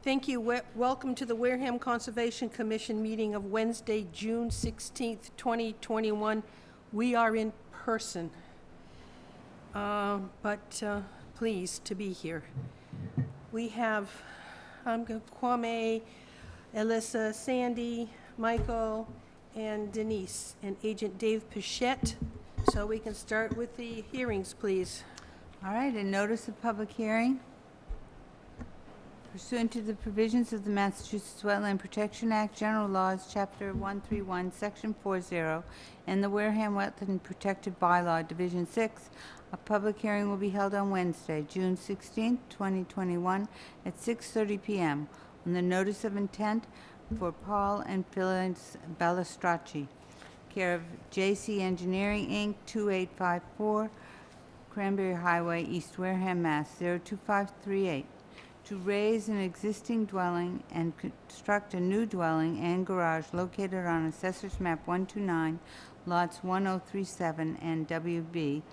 Thank you. Welcome to the Wareham Conservation Commission meeting of Wednesday, June 16th, 2021. We are in person, but pleased to be here. We have Kwame, Eliza, Sandy, Michael, and Denise, and Agent Dave Bushette. So we can start with the hearings, please. All right, a notice of public hearing. Pursuant to the provisions of the Massachusetts Wetland Protection Act, General Laws, Chapter 131, Section 40, and the Wareham Wetland Protected Bylaw, Division 6, a public hearing will be held on Wednesday, June 16, 2021, at 6:30 p.m. on the notice of intent for Paul and Phyllis Balistracci, care of J.C. Engineering, Inc., 2854 Cranberry Highway, East Wareham, Mass. 02538. To raise an existing dwelling and construct a new dwelling and garage located on Assessor's Map 129, lots 1037 and WB,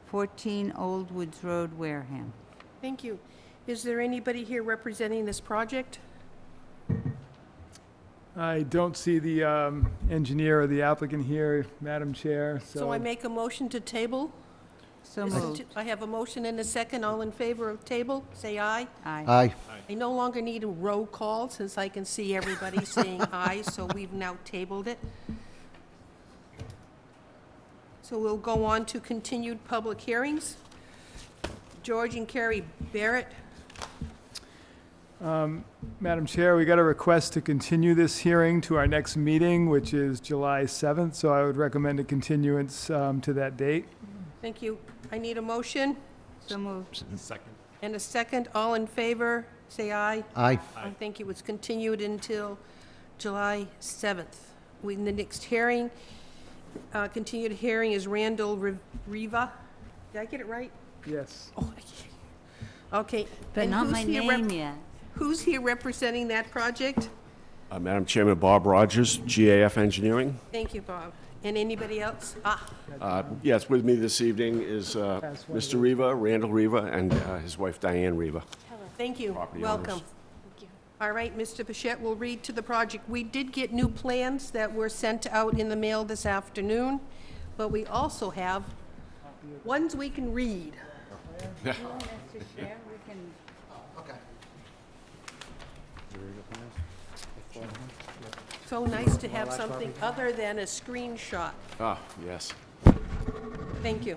14 Old Woods Road, Wareham. Thank you. Is there anybody here representing this project? I don't see the engineer or the applicant here, Madam Chair, So I make a motion to table? So moved. I have a motion and a second. All in favor of table, say aye. Aye. Aye. I no longer need a roll call since I can see everybody saying aye, so we've now tabled it. So we'll go on to continued public hearings. George and Carrie Barrett. Madam Chair, we got a request to continue this hearing to our next meeting, which is July 7th, so I would recommend a continuance to that date. Thank you. I need a motion So moved. Second. and a second. All in favor, say aye. Aye. Thank you. It's continued until July 7th. In the next hearing, continued hearing is Randall Riva. Did I get it right? Yes. Oh, okay. But And not who's my here name yet. Who's here representing that project? Madam Chairman, Bob Rogers, GAF Engineering. Thank you, Bob. And anybody else? Yes, with me this evening is Mr. Riva, Randall Riva, and his wife Diane Riva. Thank you. Property Welcome. owners. All right, Mr. Bushette will read to the project. We did get new plans that were sent out in the mail this afternoon, but we also have ones we can read. So nice to have something other than a screenshot. Ah, yes. Thank you.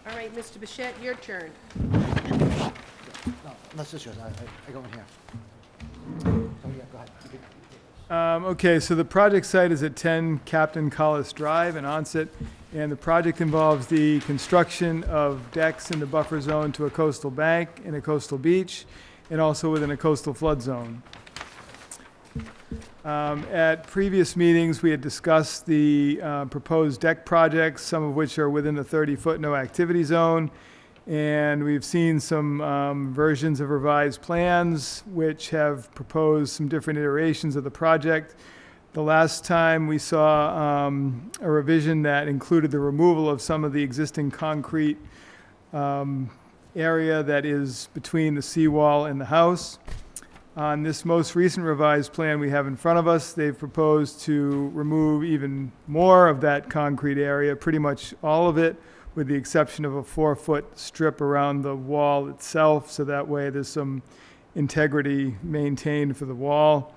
All right, Mr. Bushette, your turn. No, that's just yours. I go in here. So, yeah, go ahead. Okay, so the project site is at 10 Captain Collis Drive in Onset, and the project involves the construction of decks in the buffer zone to a coastal bank and a coastal beach, and also within a coastal flood zone. At previous meetings, we had discussed the proposed deck projects, some of which are within the 30-foot no-activity zone, and we've seen some versions of revised plans which have proposed some different iterations of the project. The last time we saw a revision that included the removal of some of the existing concrete area that is between the seawall and the house. On this most recent revised plan we have in front of us, they've proposed to remove even more of that concrete area, pretty much all of it, with the exception of a 4-foot strip around the wall itself, so that way there's some integrity maintained for the wall.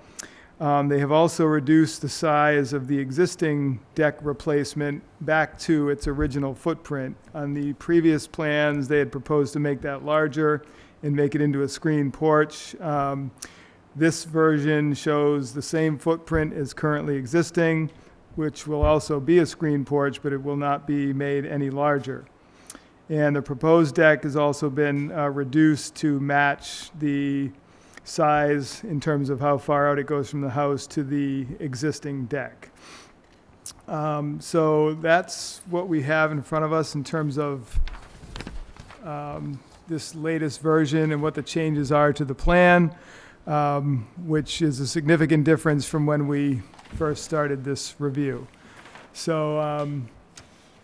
They have also reduced the size of the existing deck replacement back to its original footprint. On the previous plans, they had proposed to make that larger and make it into a screen porch. This version shows the same footprint as currently existing, which will also be a screen porch, but it will not be made any larger. And the proposed deck has also been reduced to match the size in terms of how far out it goes from the house to the existing deck. So that's what we have in front of us in terms of this latest version and what the changes are to the plan, which is a significant difference from when we first started this review. So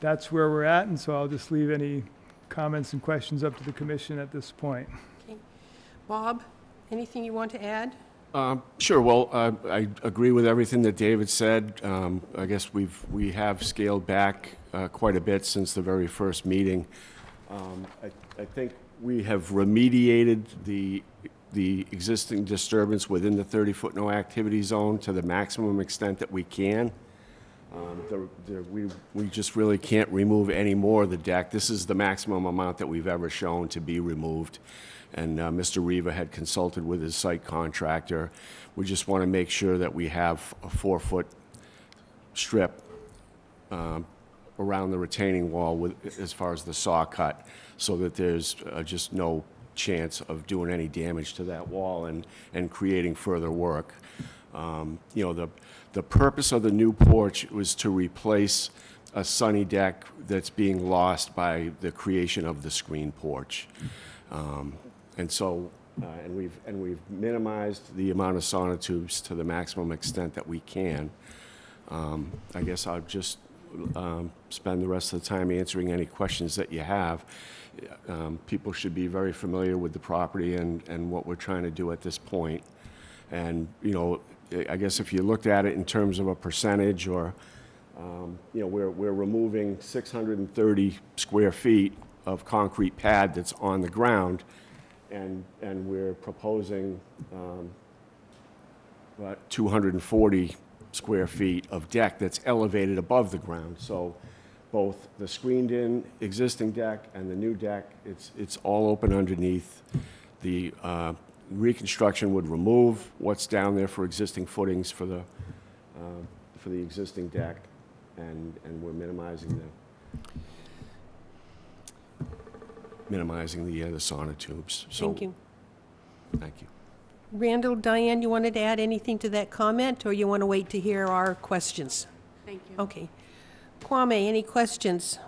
that's where we're at, and so I'll just leave any comments and questions up to the commission at this point. Bob, anything you want to add? Sure. Well, I agree with everything that David said. I guess we have scaled back quite a bit since the very first meeting. I think we have remediated the existing disturbance within the 30-foot no activity zone to the maximum extent that we can. We just really can't remove any more of the deck. This is the maximum amount that we've ever shown to be removed. And Mr. Riva had consulted with his site contractor. We just want to make sure that we have a 4-foot strip around the retaining wall as far as the saw cut, so that there's just no chance of doing any damage to that wall and creating further work. The purpose of the new porch was to replace a sunny deck that's being lost by the creation of the screen porch. And we've minimized the amount of sonotubes to the maximum extent that we can. I guess I'll just spend the rest of the time answering any questions that you have. People should be very familiar with the property and what we're trying to do at this point. And, I guess if you looked at it in terms of a percentage or, we're removing 630 square feet of concrete pad that's on the ground, and we're proposing 240 square feet of deck that's elevated above the ground. So both the screened-in existing deck and the new deck, it's all open underneath. The reconstruction would remove what's down there for existing footings for the existing deck, and we're minimizing the sonotubes. So, Thank you. Thank you. Randall, Diane, you wanted to add anything to that comment, or you want to wait to hear our questions? Thank you. Okay. Kwame, any questions?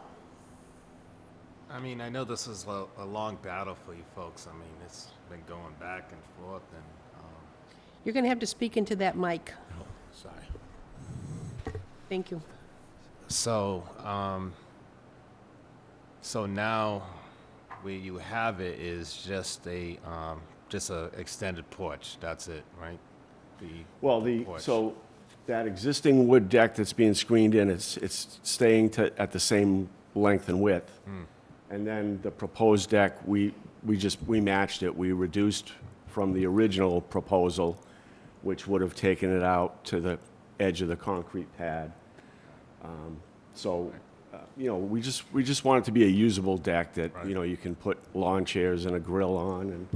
I mean, I know this is a long battle for you folks. I mean, it's been going back and forth, and You're going to have to speak into that mic. sorry. Thank you. So, so now where you have it is just a extended porch. That's it, right? Well, porch. so that existing wood deck that's being screened in, it's staying at the same length and width. And then the proposed deck, we matched it. We reduced from the original proposal, which would have taken it out to the edge of the concrete pad. We just want it to be a usable deck that, Right. you can put lawn chairs and a grill on,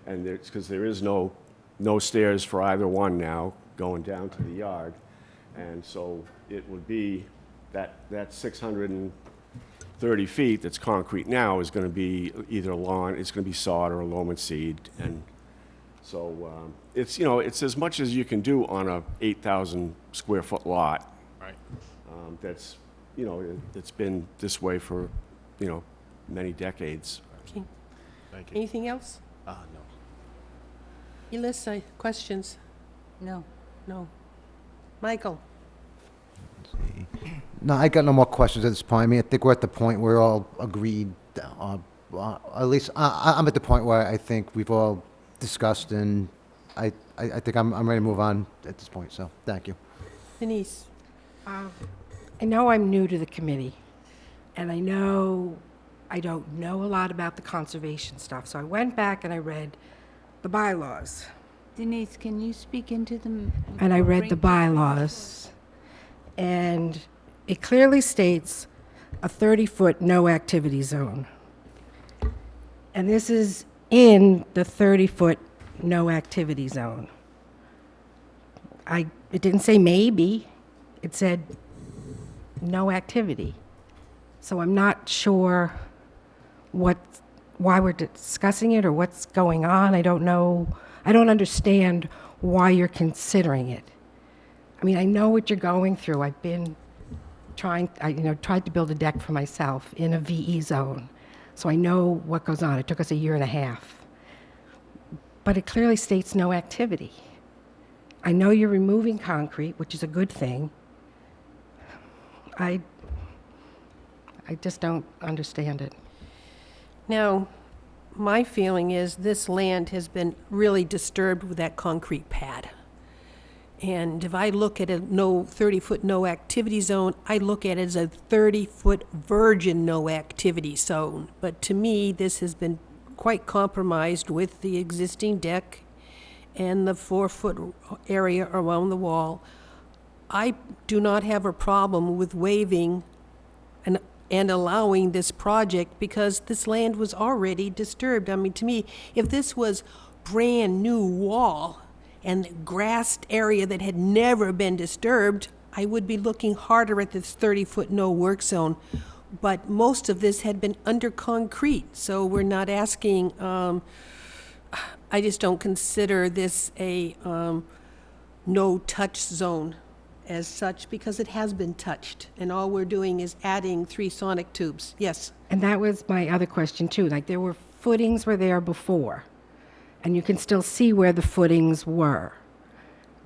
and because there is no stairs for either one now going down to the yard. And so it would be that 630 feet that's concrete now is going to be either lawn, it's going to be sod or a loam and seed. And so it's as much as you can do on a 8,000 square foot lot. Right. That's, it's been this way for, many decades. Okay. Thank you. Anything else? No. Elissa, questions? No. No. Michael? No, I got no more questions at this point. I mean, I think we're at the point where we're all agreed, at least I'm at the point where I think we've all discussed, and I think I'm ready to move on at this point, so thank you. Denise? I know I'm new to the committee, and I know I don't know a lot about the conservation stuff, so I went back and I read the bylaws. Denise, can you speak into the... And I read the bylaws, and it clearly states a 30-foot no-activity zone. And this is in the 30-foot no-activity zone. It didn't say maybe, it said no activity. So I'm not sure why we're discussing it or what's going on. I don't know. I don't understand why you're considering it. I mean, I know what you're going through. I've been tried to build a deck for myself in a VE zone. So I know what goes on. It took us 1.5 years. But it clearly states no activity. I know you're removing concrete, which is a good thing. I just don't understand it. Now, my feeling is this land has been really disturbed with that concrete pad. And if I look at a 30-foot no activity zone, I look at it as a 30-foot virgin no activity zone. But to me, this has been quite compromised with the existing deck and the 4-foot area around the wall. I do not have a problem with waiving and allowing this project because this land was already disturbed. I mean, to me, if this was brand-new wall and grassed area that had never been disturbed, I would be looking harder at this 30-foot no work zone. But most of this had been under concrete, so we're not asking, I just don't consider this a no-touch zone as such because it has been touched, and all we're doing is adding 3 sonic tubes. Yes? And that was my other question too. Like there were footings were there before, and you can still see where the footings were.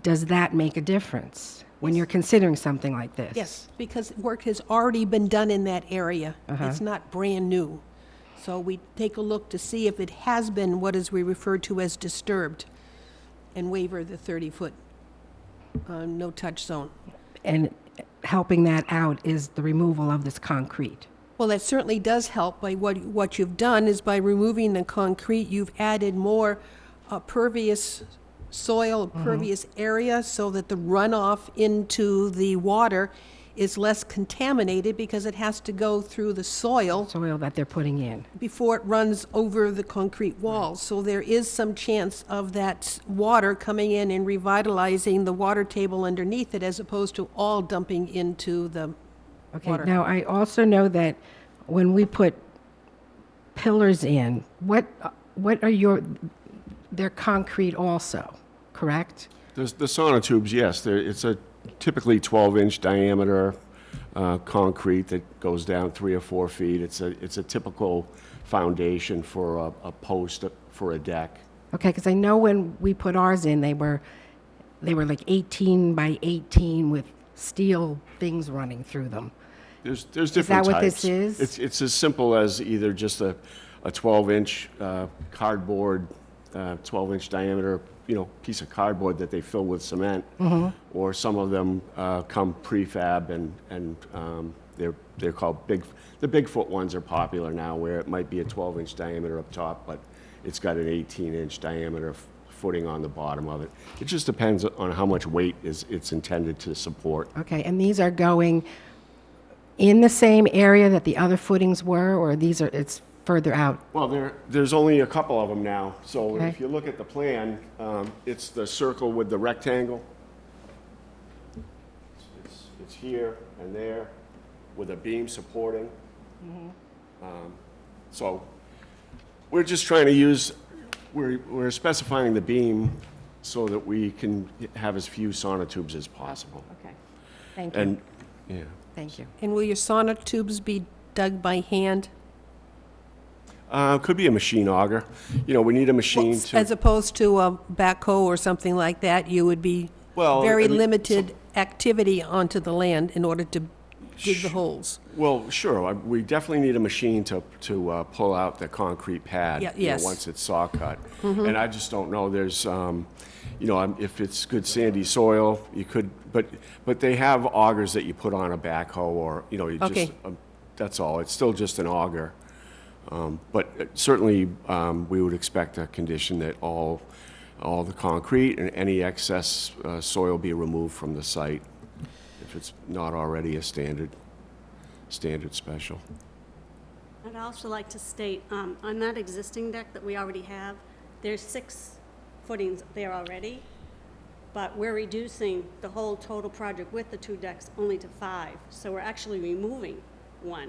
Does that make a difference when you're considering something like this? Yes, because work has already been done in that area. It's not brand new. So we take a look to see if it has been what is we refer to as disturbed and waiver the 30-foot no-touch zone. And helping that out is the removal of this concrete. Well, that certainly does help. By what you've done is by removing the concrete, you've added more pervious soil, pervious area, so that the runoff into the water is less contaminated because it has to go through the soil Soil that they're putting in. before it runs over the concrete walls. So there is some chance of that water coming in and revitalizing the water table underneath it as opposed to all dumping into the Okay, water. now I also know that when we put pillars in, what are they're concrete also, correct? The sonotubes, yes, it's a typically 12-inch diameter concrete that goes down 3 or 4 feet. It's a typical foundation for a post for a deck. Okay, because I know when we put ours in, they were like 18 by 18 with steel things running through them. There's different types. Is that what this is? It's as simple as either just a 12-inch cardboard, 12-inch diameter, piece of cardboard that they fill with cement, or some of them come prefab and they're called the Bigfoot ones are popular now, where it might be a 12-inch diameter up top, but it's got an 18-inch diameter footing on the bottom of it. It just depends on how much weight it's intended to support. Okay, and these are going in the same area that the other footings were, or it's further out? Well, there's only a couple of them now. So Okay. if you look at the plan, it's the circle with the rectangle. It's here and there with a beam supporting. So we're just trying to use, we're specifying the beam so that we can have as few sonotubes as possible. Okay, thank you. And, yeah. Thank you. And will your sonotubes be dug by hand? Could be a machine auger. We need a machine to... As opposed to a backhoe or something like that, you would be Well, very I mean, limited activity onto the land in order to dig the holes. Well, sure. We definitely need a machine to pull out the concrete pad. Yeah, yes. Once it's saw cut. And I just don't know. There's, if it's good sandy soil, you could. But they have augers that you put on a backhoe, or you Okay. just. That's all. It's still just an auger. But certainly, we would expect a condition that all the concrete and any excess soil be removed from the site, if it's not already a standard special. I'd also like to state, on that existing deck that we already have, there's 6 footings there already, but we're reducing the whole total project with the 2 decks only to 5. So we're actually removing 1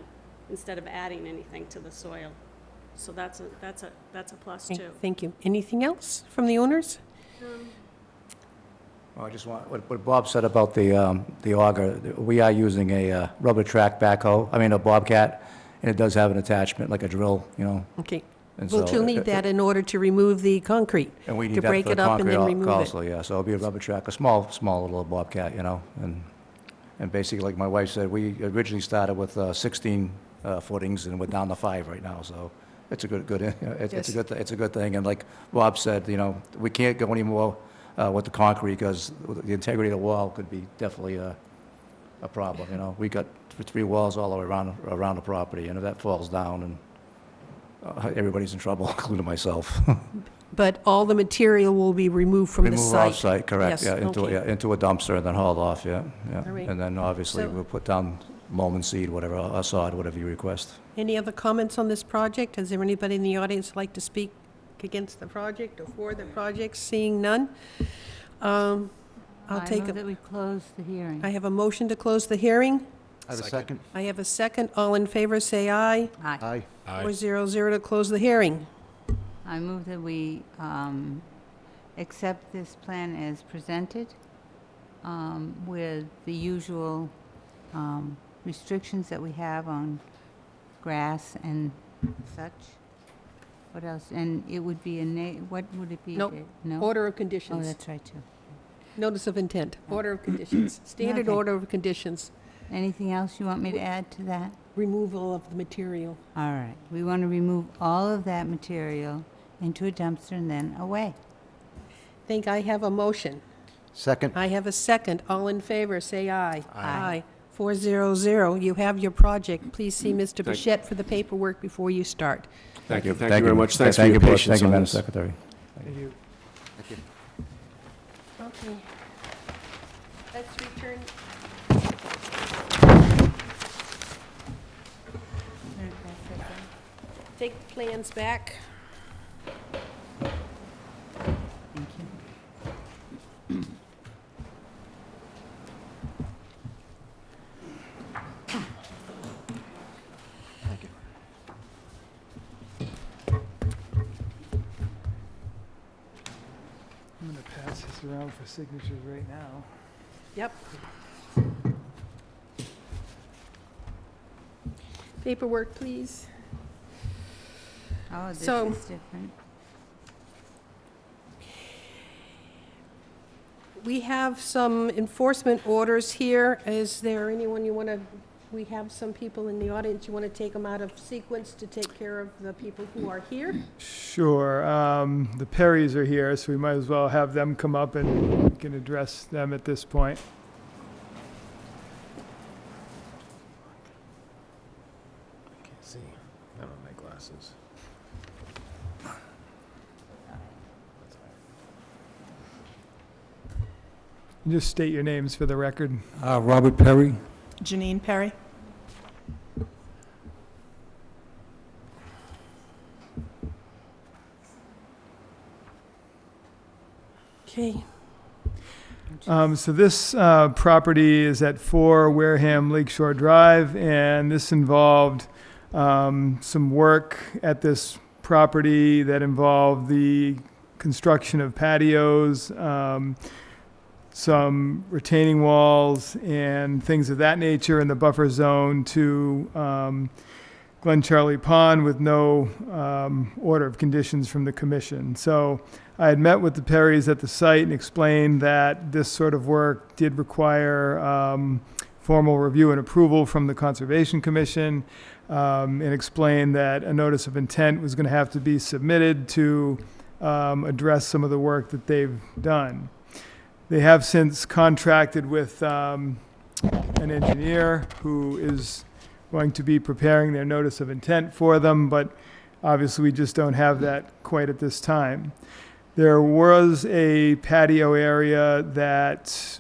instead of adding anything to the soil. So that's a plus too. Thank you. Anything else from the owners? Well, I just want, what Bob said about the auger, we are using a rubber track backhoe, a Bobcat, and it does have an attachment, like a drill, Okay. And Well, so you'll need that in order to remove the concrete. and we need To that break for it up and concrete then remove it. also, yeah, so it'll be a rubber track, a small little Bobcat, and basically, like my wife said, we originally started with 16 footings, and we're down to 5 right now, so it's a good, it's Yes. a good, it's a good thing. And like Bob said, we can't go anymore with the concrete because the integrity of the wall could be definitely a problem, We got 3 walls all the way around the property, and if that falls down, and everybody's in trouble, including myself. But all the material will be removed from the Remove site? off-site, correct, Yes, yeah, okay. into a dumpster and then hauled off, yeah. All right. And then obviously So- we'll put down loam and seed, whatever, or sod, whatever you request. Any other comments on this project? Is there anybody in the audience like to speak against the project or for the project? Seeing none? I'll take I move that we close the hearing. I have a motion to close the hearing. I have a second. I have a second. All in favor, say aye. Aye. Aye. 400 to close the hearing. I move that we accept this plan as presented with the usual restrictions that we have on grass and such. What else? And it would be what would it be? Nope. No? Order of Oh, conditions. that's right, too. Notice of intent. Order of conditions. Standard Okay. order of conditions. Anything else you want me to add to that? Removal of the material. All right. We want to remove all of that material into a dumpster and then away. Think I have a motion. Second. I have a second. All in favor, say aye. Aye. 400. You have your project. Please see Mr. Bushette for the paperwork before you start. Thank you very much. Thanks for Thank your you, patience Thank you, on Madam this. Secretary. Thank you. Okay. Let's return. Take the plans back. Thank you. Thank you. I'm going to pass this around for signatures right now. Yep. Paperwork, please. Oh, this So- is different. We have some enforcement orders here. Is there anyone you want to, we have some people in the audience, you want to take them out of sequence to take care of the people who are here? Sure. The Perrys are here, so we might as well have them come up and we can address them at this point. I can't see. I don't have my glasses. Just state your names for the record. Robert Perry. Janine Perry. Okay. So this property is at 4 Wareham Lakeshore Drive, and this involved some work at this property that involved the construction of patios, some retaining walls, and things of that nature in the buffer zone to Glen Charlie Pond with no order of conditions from the commission. So I had met with the Perrys at the site and explained that this sort of work did require formal review and approval from the Conservation Commission, and explained that a notice of intent was going to have to be submitted to address some of the work that they've done. They have since contracted with an engineer who is going to be preparing their notice of intent for them, but obviously we just don't have that quite at this time. There was a patio area that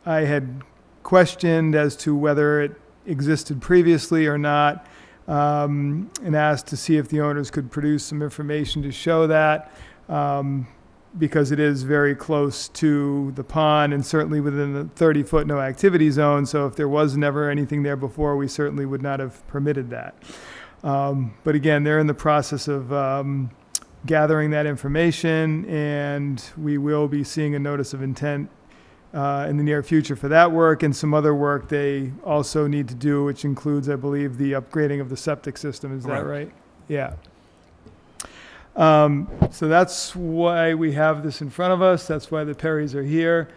I had questioned as to whether it existed previously or not, and asked to see if the owners could produce some information to show that, because it is very close to the pond and certainly within the 30-foot no activity zone. So if there was never anything there before, we certainly would not have permitted that. But again, they're in the process of gathering that information, and we will be seeing a notice of intent in the near future for that work and some other work they also need to do, which includes, I believe, the upgrading of the septic system. Is that right? Yeah. So that's why we have this in front of us. That's why the Perrys are here,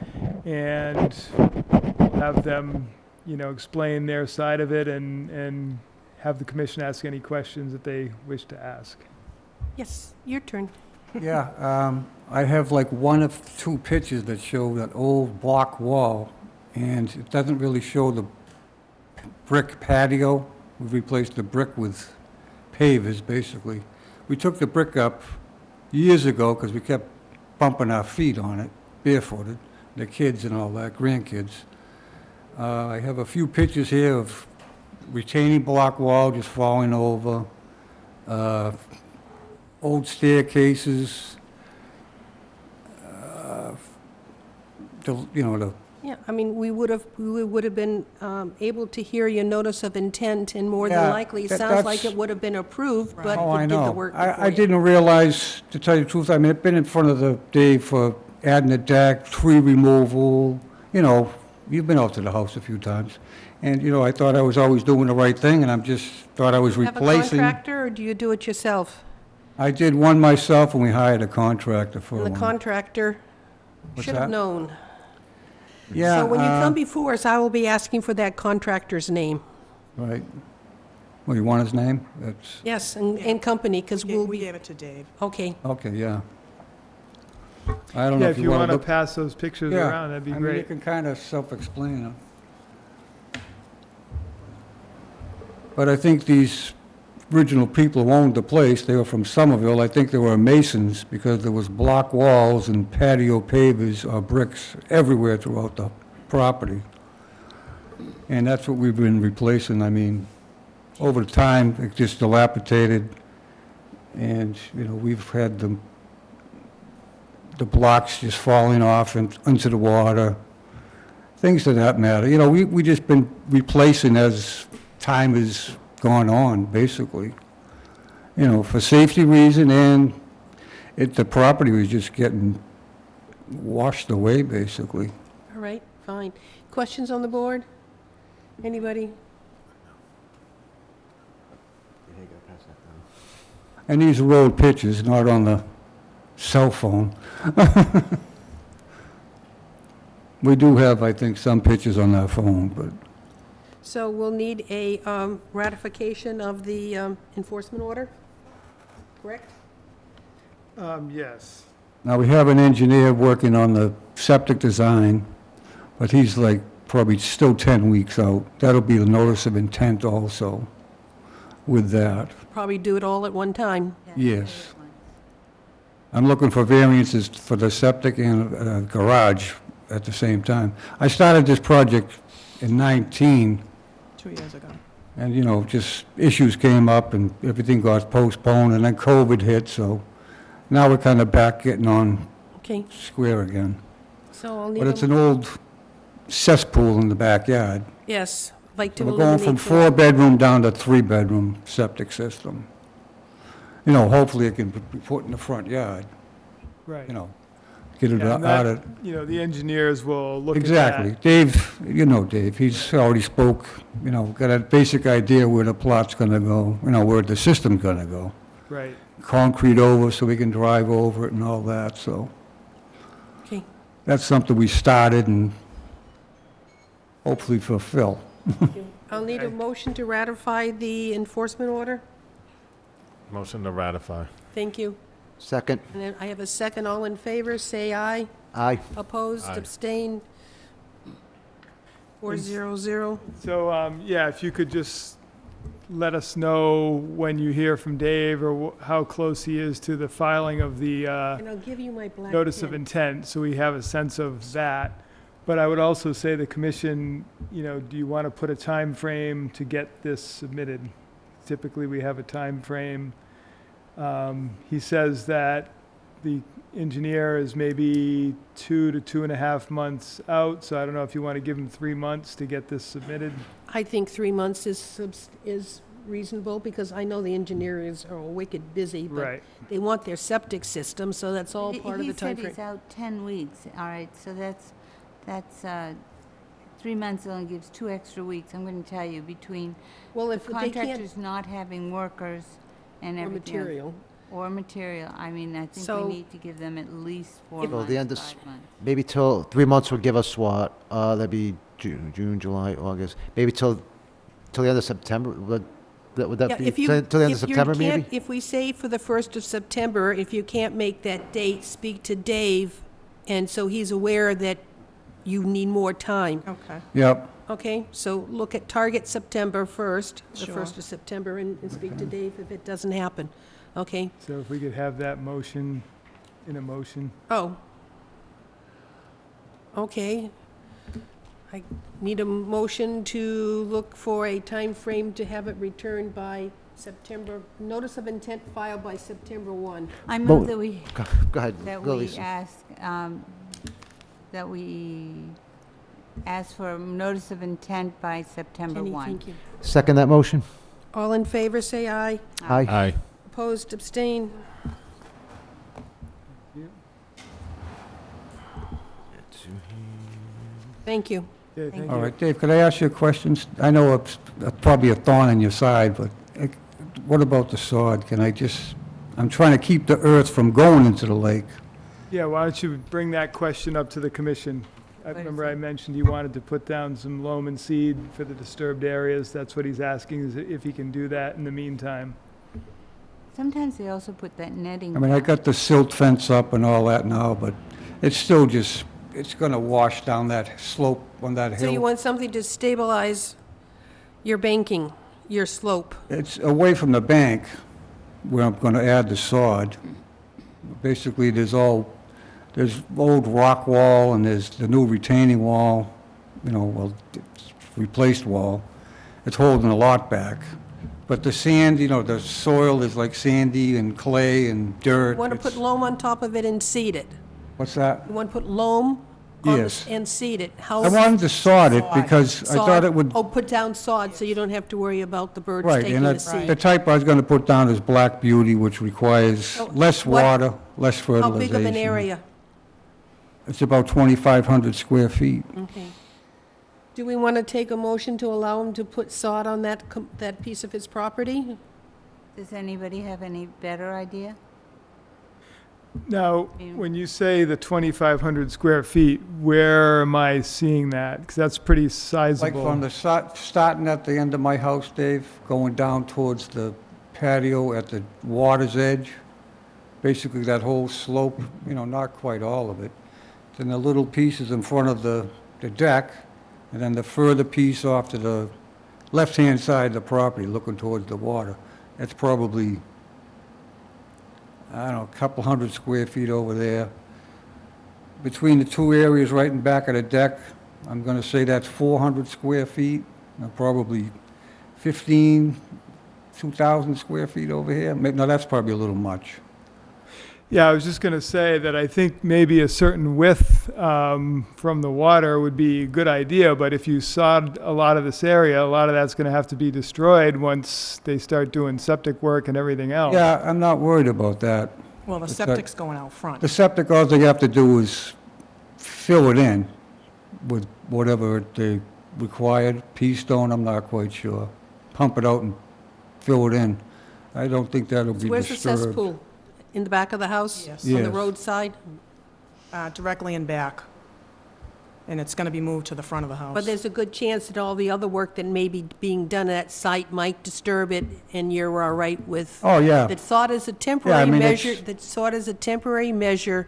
and we'll have them, explain their side of it and have the commission ask any questions that they wish to ask. Yes, your turn. Yeah, I have like one of two pictures that show that old block wall, and it doesn't really show the brick patio. We've replaced the brick with pavers, basically. We took the brick up years ago because we kept bumping our feet on it, barefooted, the kids and all that, grandkids. I have a few pictures here of retaining block wall just falling over, old staircases, the Yeah, I mean, we would have been able to hear your notice of intent, and more than Yeah, likely, it that- sounds like that's- it would have been approved, but Oh, I it did the know. work I before you. didn't realize, to tell you the truth, I mean, I've been in front of the Dave for adding a deck, tree removal, you've been out to the house a few times. And, I thought I was always doing the right thing, and thought I was Have a replacing. contractor, or do you do it yourself? I did one myself, and we hired a contractor for And the one. contractor What's should have that? known. Yeah, So when you come before us, I will be asking for that contractor's name. right. Well, you want his name? That's, Yes, and company, because we'll We be, gave it to Dave. okay. okay, yeah. I don't know Yeah, if if you want to to look. pass those pictures Yeah, around, that'd be I mean, you great. can kind of self-explain them. But I think these original people who owned the place, they were from Somerville. I think they were masons because there was block walls and patio pavers or bricks everywhere throughout the property. And that's what we've been replacing. I mean, over time, it just dilapidated. And, we've had the blocks just falling off into the water, things of that matter. We just been replacing as time has gone on, basically. For safety reason, and the property was just getting washed away, basically. All right, fine. Questions on the board? Anybody? And these are old pictures, not on the cell phone. We do have, I think, some pictures on our phone, but So we'll need a ratification of the enforcement order, correct? Yes. now we have an engineer working on the septic design, but he's like probably still 10 weeks out. That'll be the notice of intent also with that. Probably do it all at one time. Yes. I'm looking for variances for the septic and garage at the same time. I started this project in 19, 2 years ago. and, just issues came up and everything got postponed, and then COVID hit, so now we're kind of back getting on Okay, square again. so I'll need But it's an old cesspool in the backyard. yes, like to So we're going from eliminate. 4-bedroom down to 3-bedroom septic system. Hopefully it can be put in the front yard, Right. get it Yeah, and out that, of. the engineers will look at that. Exactly. Dave, Dave, he's already spoke, got a basic idea where the plot's gonna go, where the system's gonna go. Right. Concrete over so we can drive over it and all that, so Okay, that's something we started and hopefully fulfill. I'll need a Okay. motion to ratify the enforcement order. Motion to ratify. Thank you. Second? And then I have a second. All in favor, say aye. Aye. Opposed, Aye. abstained? 400. So, yeah, if you could just let us know when you hear from Dave or how close he is to the filing of the And I'll give you my black notice of pen. intent, so we have a sense of that. But I would also say the commission, do you want to put a time frame to get this submitted? Typically, we have a time frame. He says that the engineer is maybe 2 to 2.5 months out, so I don't know if you want to give him 3 months to get this submitted. I think 3 months is reasonable, because I know the engineers are wicked busy, but Right. they want their septic system, so that's all part of the He said timeframe. he's out 10 weeks, all right, so that's 3 months only gives 2 extra weeks. I'm going to tell you, between Well, the if they can't, contractors not having workers and or everything else. material. Or material, I mean, I think So- we need to give them at least 4 If- Well, months, the 5 end of months. Maybe till 3 months would give us what? That'd be June, July, August. Maybe till the end of September. But Would Yeah, that be if you- till the end of if you September, can't- maybe? If we say for the 1st of September, if you can't make that date, speak to Dave, and so he's aware that you need more time, Okay. Yep. okay? So look at target September 1st, the Sure. 1st of September, and speak to Dave if it doesn't happen, okay? So if we could have that motion in a motion. Oh. Okay. I need a motion to look for a time frame to have it returned by September, notice of intent filed by September 1. I Well, move that we, Go ahead, that go, we Lisa. ask, that we ask for a notice of intent by September Kenny, 1. thank you. Second that motion? All in favor, say aye. Aye. Aye. Opposed, abstain. Thank you. Yeah, thank All you. right, Dave, could I ask you questions? I know it's probably a thorn in your side, but what about the sod? Can I just, I'm trying to keep the earth from going into the lake. Yeah, why don't you bring that question up to the commission? I What is remember I it? mentioned he wanted to put down some loam and seed for the disturbed areas. That's what he's asking, is if he can do that in the meantime. Sometimes they also put that netting. I mean, I down. got the silt fence up and all that now, but it's still just, it's gonna wash down that slope on that So you hill. want something to stabilize your banking, your slope? It's away from the bank where I'm gonna add the sod. Basically, there's old rock wall and there's the new retaining wall, well, it's replaced wall. It's holding a lot back. But the sand, the soil is like sandy and clay and dirt. You want to put It's- loam on top of it and seed it? What's that? You want to put loam on Yes. and seed it? How? I wanted to sod it Sod. because I thought Sod? it would, Oh, put down sod, so you don't have to worry about the birds right, taking and the the seed. type I was gonna put down is Black Beauty, which requires Oh, less what- water, less How fertilization. big of an area? It's about 2,500 square feet. Okay. Do we want to take a motion to allow him to put sod on that, that piece of his property? Does anybody have any better idea? Now, Yeah. when you say the 2,500 square feet, where am I seeing that? Because that's pretty Like sizable. from the, starting at the end of my house, Dave, going down towards the patio at the water's edge, basically that whole slope, not quite all of it. Then the little pieces in front of the deck, and then the further piece off to the left-hand side of the property, looking towards the water. That's probably, I don't know, a couple hundred square feet over there. Between the two areas right in back of the deck, I'm gonna say that's 400 square feet, probably 2,000 square feet over here. No, that's probably a little much. Yeah, I was just going to say that I think maybe a certain width from the water would be a good idea, but if you sod a lot of this area, a lot of that's going to have to be destroyed once they start doing septic work and everything else. Yeah, I'm not worried about that. Well, the It's septic's going out front. The septic, all they have to do is fill it in with whatever they required, pea stone, I'm not quite sure. Pump it out and fill it in. I don't think that'll be Where's the disturbed. cesspool? In the back of the house? Yes. On the Yes. roadside? Directly in back. And it's going to be moved to the front of the house. But there's a good chance that all the other work that may be being done at that site might disturb it, and you're all right with, Oh, yeah, that sod is a temporary mean, measure, it's- that sod is a temporary measure.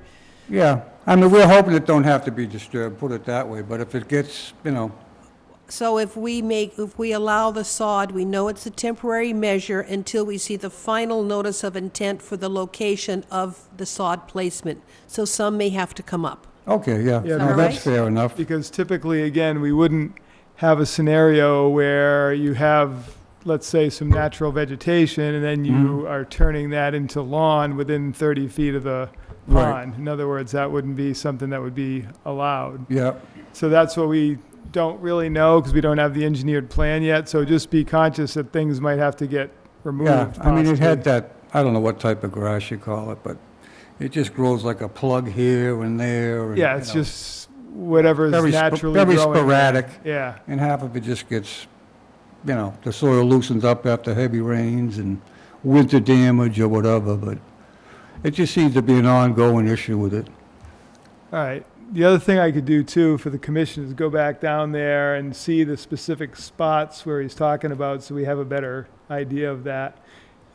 yeah. I mean, we're hoping it don't have to be disturbed, put it that way, but if it gets, So if we allow the sod, we know it's a temporary measure until we see the final notice of intent for the location of the sod placement. So some may have to come up. okay, yeah, Yeah, no, all that's right? fair enough. Because typically, again, we wouldn't have a scenario where you have, let's say, some natural vegetation, and then you are turning that into lawn within 30 feet of the Right. pond. In other words, that wouldn't be something that would be allowed. Yeah, So that's what we don't really know, because we don't have the engineered plan yet, so just be conscious that things might have to get removed. yeah, I mean, it had possibly. that, I don't know what type of grass you call it, but it just grows like a plug here and there. and, Yeah, you it's know, just whatever's very naturally Very growing. sporadic, Yeah, and half of it just gets, the soil loosens up after heavy rains and winter damage or whatever, but it just seems to be an ongoing issue with it. all right. The other thing I could do too for the commission is go back down there and see the specific spots where he's talking about, so we have a better idea of that.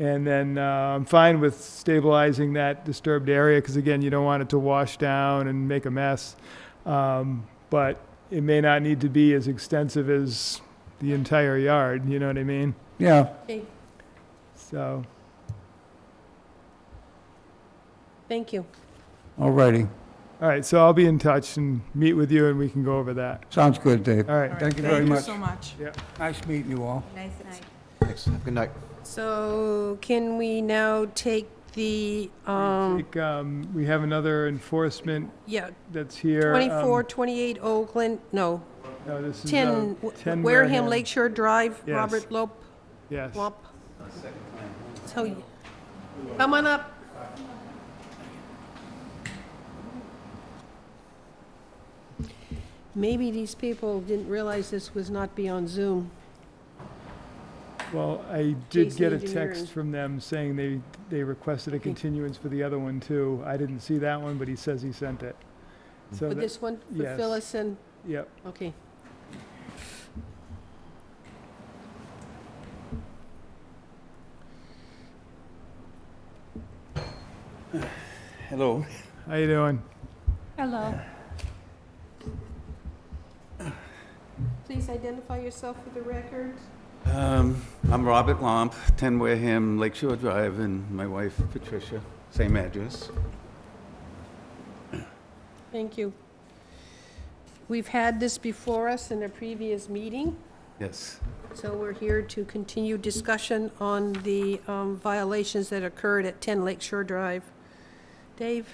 And then I'm fine with stabilizing that disturbed area, because again, you don't want it to wash down and make a mess. But it may not need to be as extensive as the entire yard, you know what I mean? Yeah, Okay, So, thank you. all righty. all right, so I'll be in touch and meet with you and we can go over that. Sounds good, Dave. All right. Thank you very much. Thank you so much. Nice meeting you all. Nice night. Thanks. Have a good night. So can we now take the, We have another enforcement yeah, that's here. 2428 Oakland, no, No, this is 10 10 Wareham Lakeshore Drive, Yes. Robert Lope, Yes. Lop. So, come on up. Maybe these people didn't realize this was not be on Zoom. Well, I did Jason get a Engineering. text from them saying they requested a continuance for the other one too. I didn't see that one, but he says he sent it. So For that- this one, for yes. Phyllis and, Yep. okay. Hello. How you doing? Hello. Please identify yourself for the record. I'm Robert Lomp, 10 Wareham Lakeshore Drive, and my wife Patricia, same address. Thank you. We've had this before us in a previous meeting, Yes. so we're here to continue discussion on the violations that occurred at 10 Lakeshore Drive. Dave?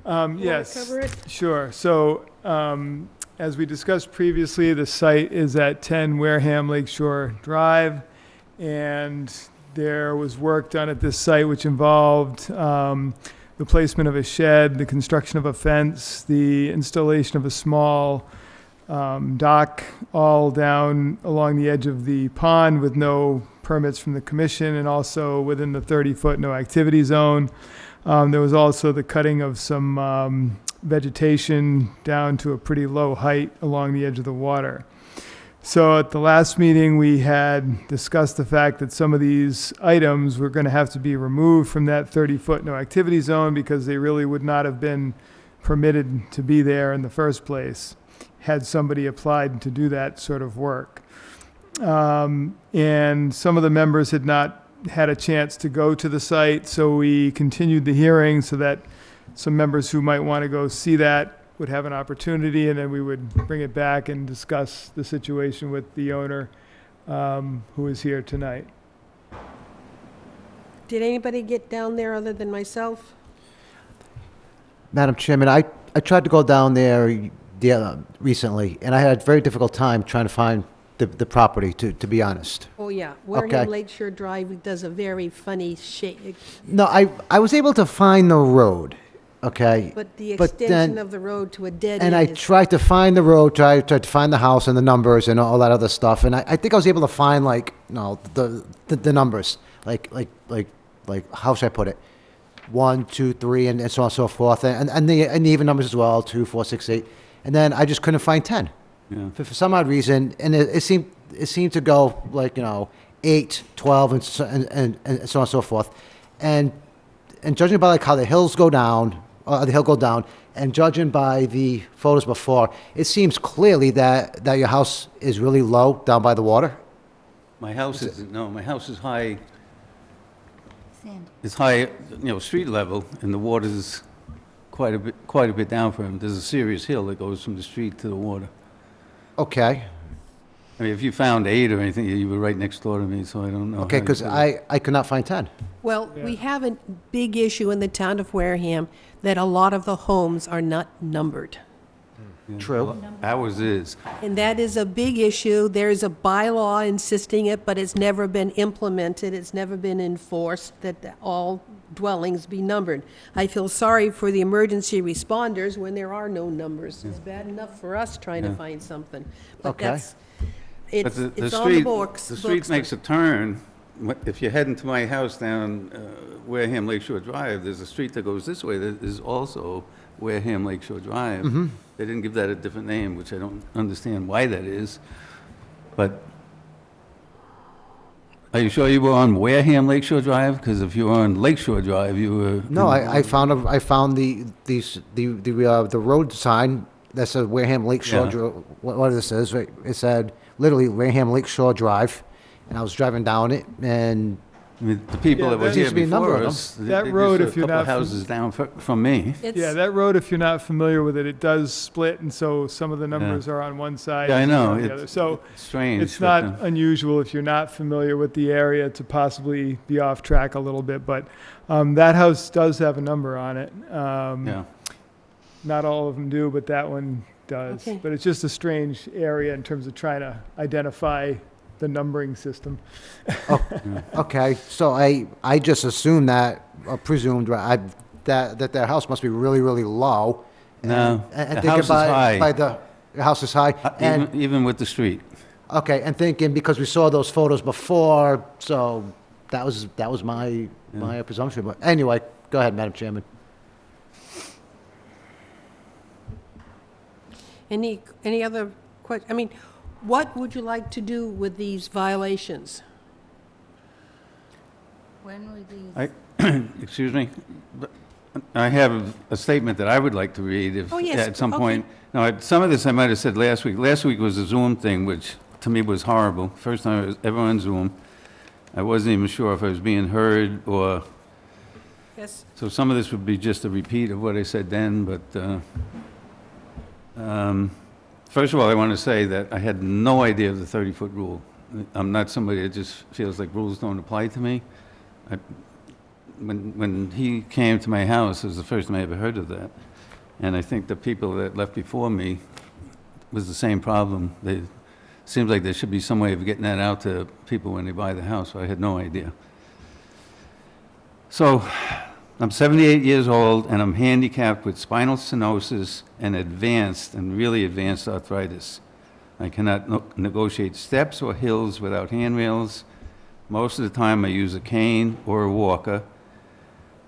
Yes. Cover it? Sure. So, as we discussed previously, the site is at 10 Wareham Lakeshore Drive, and there was work done at this site which involved the placement of a shed, the construction of a fence, the installation of a small dock all down along the edge of the pond with no permits from the commission, and also within the 30-foot no activity zone. There was also the cutting of some vegetation down to a pretty low height along the edge of the water. So at the last meeting, we had discussed the fact that some of these items were going to have to be removed from that 30-foot no activity zone because they really would not have been permitted to be there in the first place had somebody applied to do that sort of work. And some of the members had not had a chance to go to the site, so we continued the hearing so that some members who might want to go see that would have an opportunity, and then we would bring it back and discuss the situation with the owner, who is here tonight. Did anybody get down there other than myself? Madam Chairman, I tried to go down there recently, and I had a very difficult time trying to find the property, to be honest. Oh, yeah. Okay. Wareham Lakeshore Drive does a very funny shape, No, I was able to find the road, okay? but the But extension then- of the road to a dead And end I is... tried to find the road, tried to find the house and the numbers and all that other stuff, and I think I was able to find the numbers, like how should I put it? 1, 2, 3, and so on and so forth, and the even numbers as well, 2, 4, 6, 8, and then I just couldn't find 10. Yeah. For some odd reason, and it seemed to go 8, 12, and so on and so forth, and judging by how the hills go down, the hill go down, and judging by the photos before, it seems clearly that your house is really low down by the water. My house is high, Sandy. it's high, street level, and the water's quite a bit down from it. There's a serious hill that goes from the street to the water. Okay, I mean, if you found 8 or anything, you were right next door to me, so I don't know. okay, how you because did it. I could not find 10. Well, we have a big issue in the town of Wareham that a lot of the homes are not numbered. Yeah. True. Well, ours is. And that is a big issue. There's a bylaw insisting it, but it's never been implemented. It's never been enforced that all dwellings be numbered. I feel sorry for the emergency responders when there are no numbers. It's bad enough for us trying to find something. But Okay. that's, It's the on the street- books. The street makes a turn. If you're heading to my house down Wareham Lakeshore Drive, there's a street that goes this way that is also Wareham Lakeshore Drive. They didn't give that a different name, which I don't understand why that is. But are you sure you were on Wareham Lakeshore Drive? Because if you were on Lakeshore Drive, you were... No, I found the road sign that said Wareham Lakeshore. Yeah. What this is, right? It said literally Wareham Lakeshore Drive, and I was driving down it, and I mean, the people Yeah, that were there here used to be a number before of them. us, That they road, just if you're a couple not fam- houses down from me. Yeah, that road, if you're not familiar with it, it does split, and so some of the numbers are on one side. Yeah, I and know. on the It's- other. So It's strange. it's but, not unusual if you're not familiar with the area to possibly be off track a little bit, but that house does have a number on it. Yeah. Not all of them do, but that one does. Okay. But it's just a strange area in terms of trying to identify the numbering system. okay. So I just assumed that, or presumed, right, that their house must be really, really low. No, and the thinking house is high. By the house is high, and Even with the street. okay, and thinking because we saw those photos before, so that was my presumption. But anyway, go ahead, Madam Chairman. Any other I mean, what would you like to do with these violations? When were these? Excuse me? But I have a statement that I would like to read if, Oh, yes, at some okay. point. No, some of this I might have said last week. Last week was a Zoom thing, which to me was horrible. First time I was ever on Zoom. I wasn't even sure if I was being heard or... Yes. So some of this would be just a repeat of what I said then, but first of all, I want to say that I had no idea of the 30-foot rule. I'm not somebody that just feels like rules don't apply to me. When he came to my house, it was the first time I ever heard of that. And I think the people that left before me was the same problem. It seems like there should be some way of getting that out to people when they buy the house. I had no idea. So I'm 78 years old, and I'm handicapped with spinal stenosis and advanced and really advanced arthritis. I cannot negotiate steps or hills without handrails. Most of the time, I use a cane or a walker.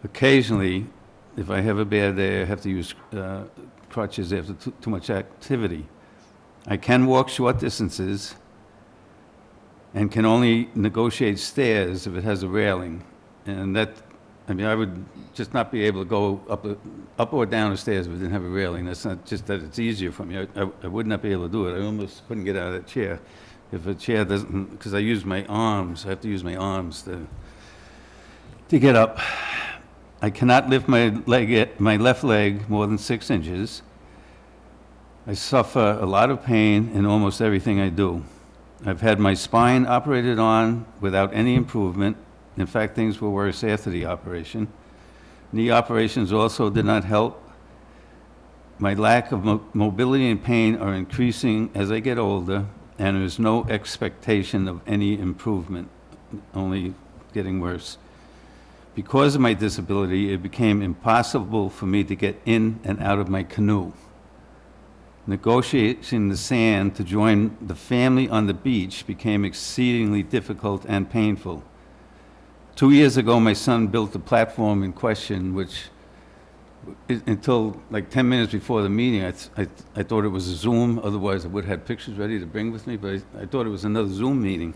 Occasionally, if I have a bad day, I have to use crutches after too much activity. I can walk short distances and can only negotiate stairs if it has a railing. And that, I mean, I would just not be able to go up or down the stairs if it didn't have a railing. That's not just that it's easier for me. I would not be able to do it. I almost couldn't get out of that chair. If a chair doesn't, because I use my arms, I have to use my arms to get up. I cannot lift my left leg more than 6 inches. I suffer a lot of pain in almost everything I do. I've had my spine operated on without any improvement. In fact, things were worse after the operation. Knee operations also did not help. My lack of mobility and pain are increasing as I get older, and there's no expectation of any improvement, only getting worse. Because of my disability, it became impossible for me to get in and out of my canoe. Negotiating the sand to join the family on the beach became exceedingly difficult and painful. 2 years ago, my son built the platform in question, which, until like 10 minutes before the meeting, I thought it was a Zoom. Otherwise, I would have had pictures ready to bring with me, but I thought it was another Zoom meeting.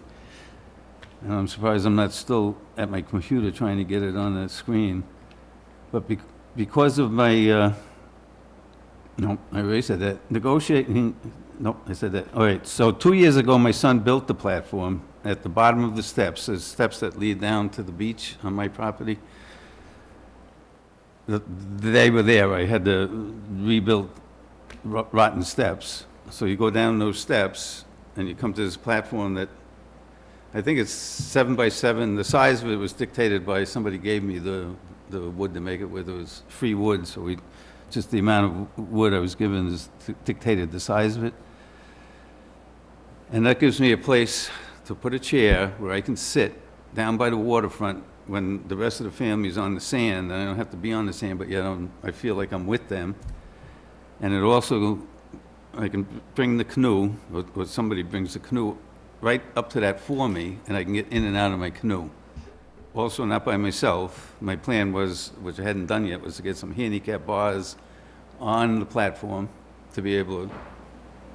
And I'm surprised I'm not still at my computer trying to get it on the screen. But because of my, no, I already said that. Negotiating, no, I said that. All right, so 2 years ago, my son built the platform at the bottom of the steps. There's steps that lead down to the beach on my property. They were there. I had to rebuild rotten steps. So you go down those steps, and you come to this platform that I think it's 7 by 7. The size of it was dictated by somebody gave me the wood to make it with. It was free wood, so just the amount of wood I was given is dictated the size of it. And that gives me a place to put a chair where I can sit down by the waterfront when the rest of the family is on the sand, and I don't have to be on the sand, but yet I feel like I'm with them. And it also, I can bring the canoe, or somebody brings the canoe right up to that for me, and I can get in and out of my canoe. Also not by myself. My plan was, which I hadn't done yet, was to get some handicap bars on the platform to be able to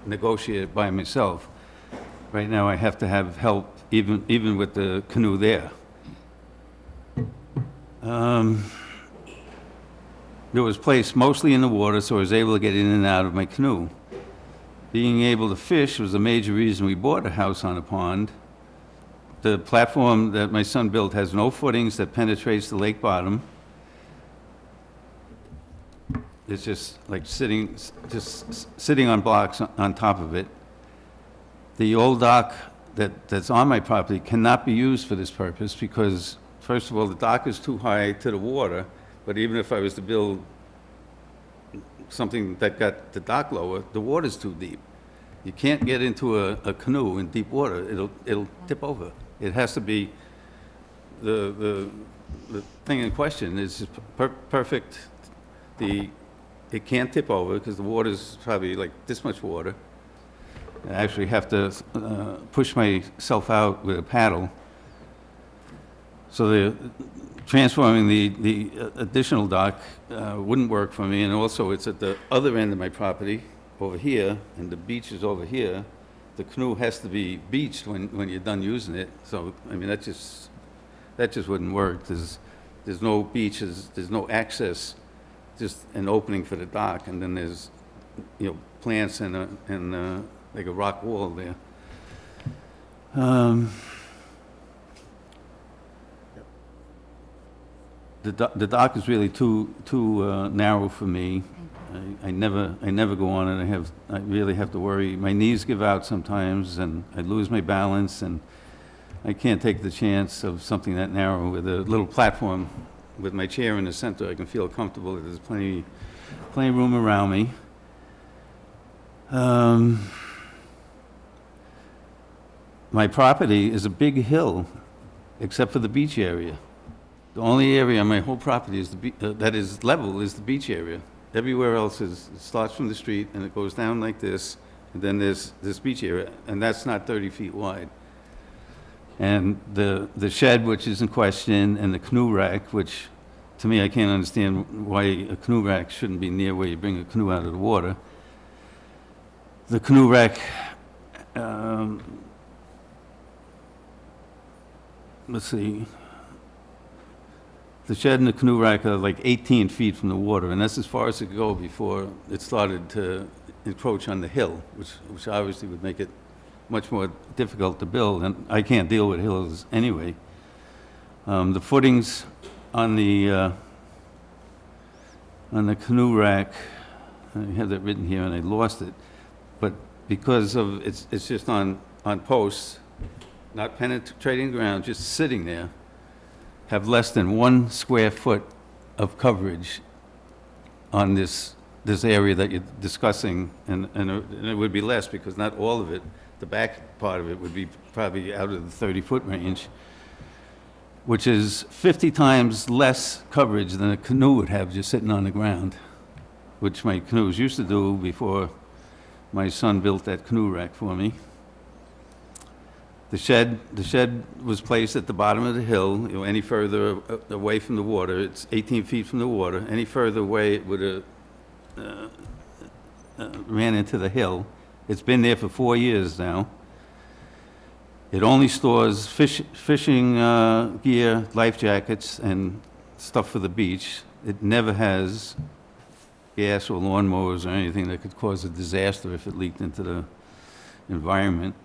negotiate it by myself. Right now, I have to have help, even with the canoe there. It was placed mostly in the water, so I was able to get in and out of my canoe. Being able to fish was a major reason we bought a house on a pond. The platform that my son built has no footings that penetrates the lake bottom. It's just like sitting on blocks on top of it. The old dock that's on my property cannot be used for this purpose because, first of all, the dock is too high to the water, but even if I was to build something that got the dock lower, the water's too deep. You can't get into a canoe in deep water. It'll tip over. It has to be, the thing in question is just perfect. It can't tip over because the water's probably like this much water. I actually have to push myself out with a paddle. So transforming the additional dock wouldn't work for me, and also it's at the other end of my property over here, and the beach is over here. The canoe has to be beached when you're done using it. So I mean that just wouldn't work. There's no beaches, there's no access, just an opening for the dock, and then there's plants and like a rock wall there. The dock is really too narrow for me. I never go on it. I really have to worry. My knees give out sometimes, and I lose my balance, and I can't take the chance of something that narrow with a little platform with my chair in the center. I can feel comfortable. There's plenty of room around me. My property is a big hill, except for the beach area. The only area on my whole property is that is level is the beach area. Everywhere else it starts from the street and it goes down like this, and then there's this beach area, and that's not 30 feet wide. And the shed, which is in question, and the canoe rack, which to me I can't understand why a canoe rack shouldn't be near where you bring a canoe out of the water. The canoe rack, let's see. The shed and the canoe rack are like 18 feet from the water, and that's as far as it could go before it started to encroach on the hill, which obviously would make it much more difficult to build, and I can't deal with hills anyway. The footings on the canoe rack, I have that written here and I lost it, but because of it's just on posts, not penetrating the ground, just sitting there, have less than 1 square foot of coverage on this area that you're discussing, and it would be less because not all of it, the back part of it would be probably out of the 30-foot range, which is 50 times less coverage than a canoe would have just sitting on the ground, which my canoes used to do before my son built that canoe rack for me. The shed was placed at the bottom of the hill. Any further away from the water, it's 18 feet from the water. Any further away, it would have ran into the hill. It's been there for 4 years now. It only stores fishing gear, life jackets, and stuff for the beach. It never has gas or lawnmowers or anything that could cause a disaster if it leaked into the environment.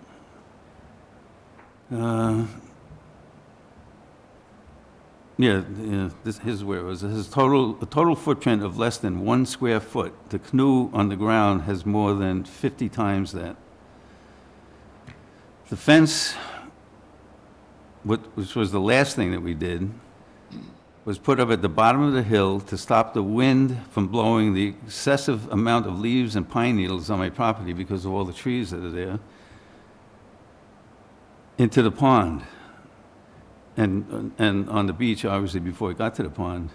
Here's where it was. It has a total footprint of less than 1 square foot. The canoe on the ground has more than 50 times that. The fence, which was the last thing that we did, was put up at the bottom of the hill to stop the wind from blowing the excessive amount of leaves and pine needles on my property because of all the trees that are there into the pond, and on the beach, obviously, before it got to the pond.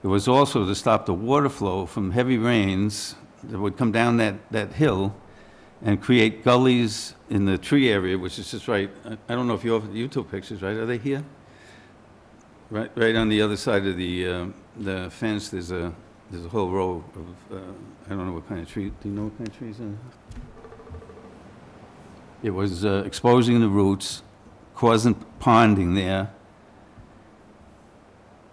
It was also to stop the water flow from heavy rains that would come down that hill and create gullies in the tree area, which is just right, I don't know if you took pictures, right? Are they here? Right on the other side of the fence, there's a whole row of, I don't know what kind of tree, do you know what kind of trees are? It was exposing the roots, causing ponding there.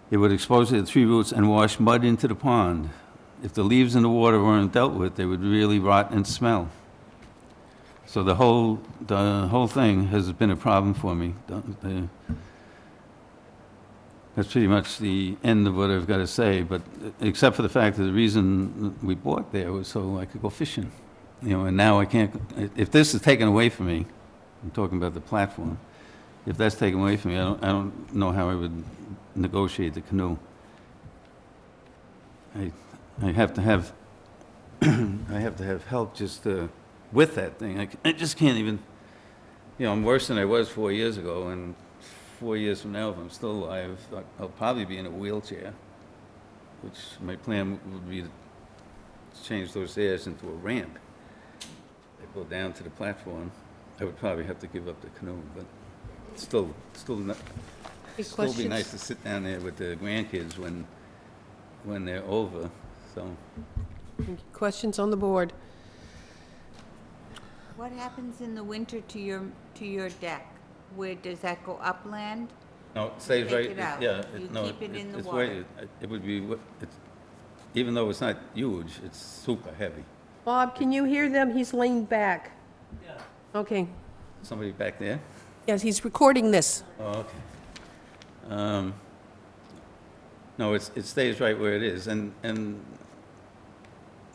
It would expose the tree roots and wash mud into the pond. If the leaves in the water weren't dealt with, they would really rot and smell. So the whole thing has been a problem for me. That's pretty much the end of what I've got to say, but except for the fact that the reason we bought there was so I could go fishing. And now I can't, if this is taken away from me, I'm talking about the platform, if that's taken away from me, I don't know how I would negotiate the canoe. I have to have, I have to have help just with that thing. I just can't even, I'm worse than I was 4 years ago, and 4 years from now, if I'm still alive, I'll probably be in a wheelchair, which my plan would be to change those stairs into a ramp. I go down to the platform. I would probably have to give up the canoe, but still be nice to sit down there with the grandkids when they're over. So, Questions on the board? What happens in the winter to your deck? Where, does that go upland? no, it stays Take right. it out. Yeah, You no, keep it in the it's water. way- It would be. Even though it's not huge, it's super heavy. Bob, can you hear them? He's leaned back. Yeah. Okay. Somebody back there. Yes, he's recording this. Oh, okay. No, it stays right where it is, and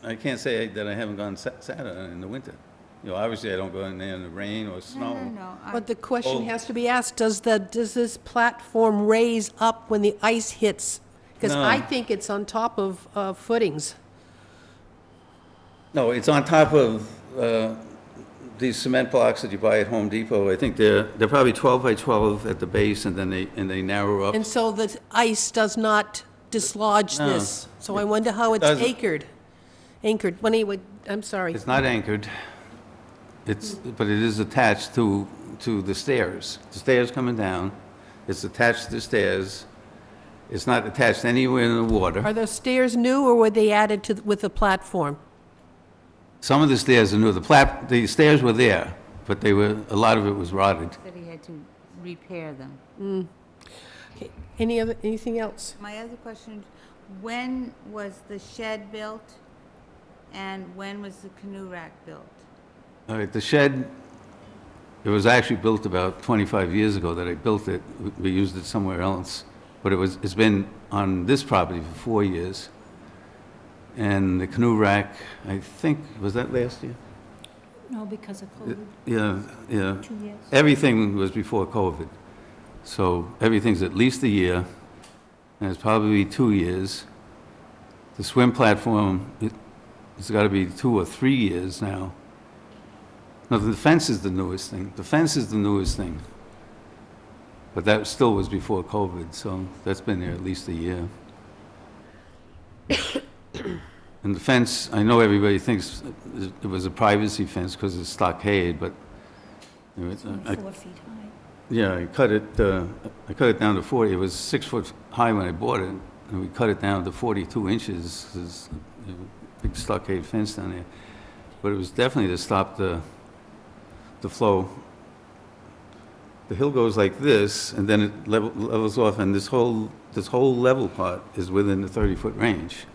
I can't say that I haven't gone sat on it in the winter. Obviously I don't go in there in the rain or snow. No. But the question Oh. has to be asked, does this platform raise up when the ice hits? Because No. I think it's on top of footings. No, it's on top of these cement blocks that you buy at Home Depot. I think they're probably 12 by 12 at the base, and then they narrow up. And so the ice does not dislodge No. this. So I wonder how it's doesn't. anchored. I'm sorry. It's not anchored. But it is attached to the stairs. The stairs coming down, it's attached to the stairs. It's not attached anywhere in the water. Are those stairs new, or were they added with the platform? Some of the stairs are new. The stairs were there, but a lot of it was rotted. Said he had to repair them. Okay. Anything else? My other question, when was the shed built, and when was the canoe rack built? All right, the shed, it was actually built about 25 years ago that I built it. We used it somewhere else, but it's been on this property for 4 years. And the canoe rack, I think, was that last year? No, because of COVID, Yeah. 2 years. Everything was before COVID. So everything's at least a year, and it's probably 2 years. The swim platform, it's got to be 2 or 3 years now. No, the fence is the newest thing. The fence is the newest thing. But that still was before COVID, so that's been there at least a year. And the fence, I know everybody thinks it was a privacy fence because it's stockade, but It's only 4 feet high. yeah, I cut it down to 40. It was 6 foot high when I bought it, and we cut it down to 42 inches. There's a big stockade fence down there. But it was definitely to stop the flow. The hill goes like this, and then it levels off, and this whole level part is within the 30-foot range.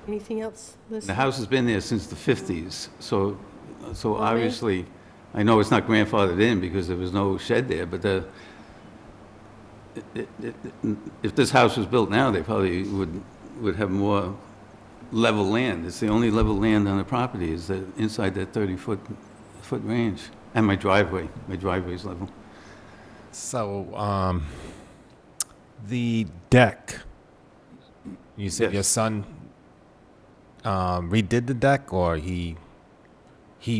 Anything else? Liz? The house has been there since the 50s, so obviously, I know it's not grandfathered in because there was no shed there, but if this house was built now, they probably would have more level land. It's the only level land on the property is inside that 30-foot range. And my driveway's level. So, the deck, you said Yes. your son redid the deck, or he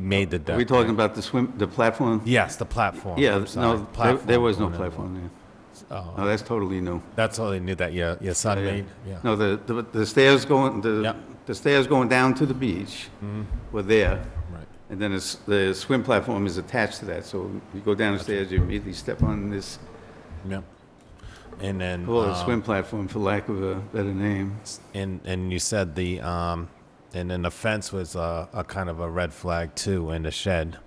made the deck? Are we talking about the platform? Yes, the platform. Yeah, I'm sorry, no, platform, there was no whatever. platform there. Oh, No, that's totally new. that's all they knew that your son Yeah. made? Yeah. No, the stairs going, Yep. the stairs going down to the beach Mhm. were there. Right. And then the swim platform is attached to that, so you go down the stairs, you immediately step on this, Yep. And then, call it a swim platform for lack of a better name. and you said and then the fence was a kind of a red flag too, in the shed,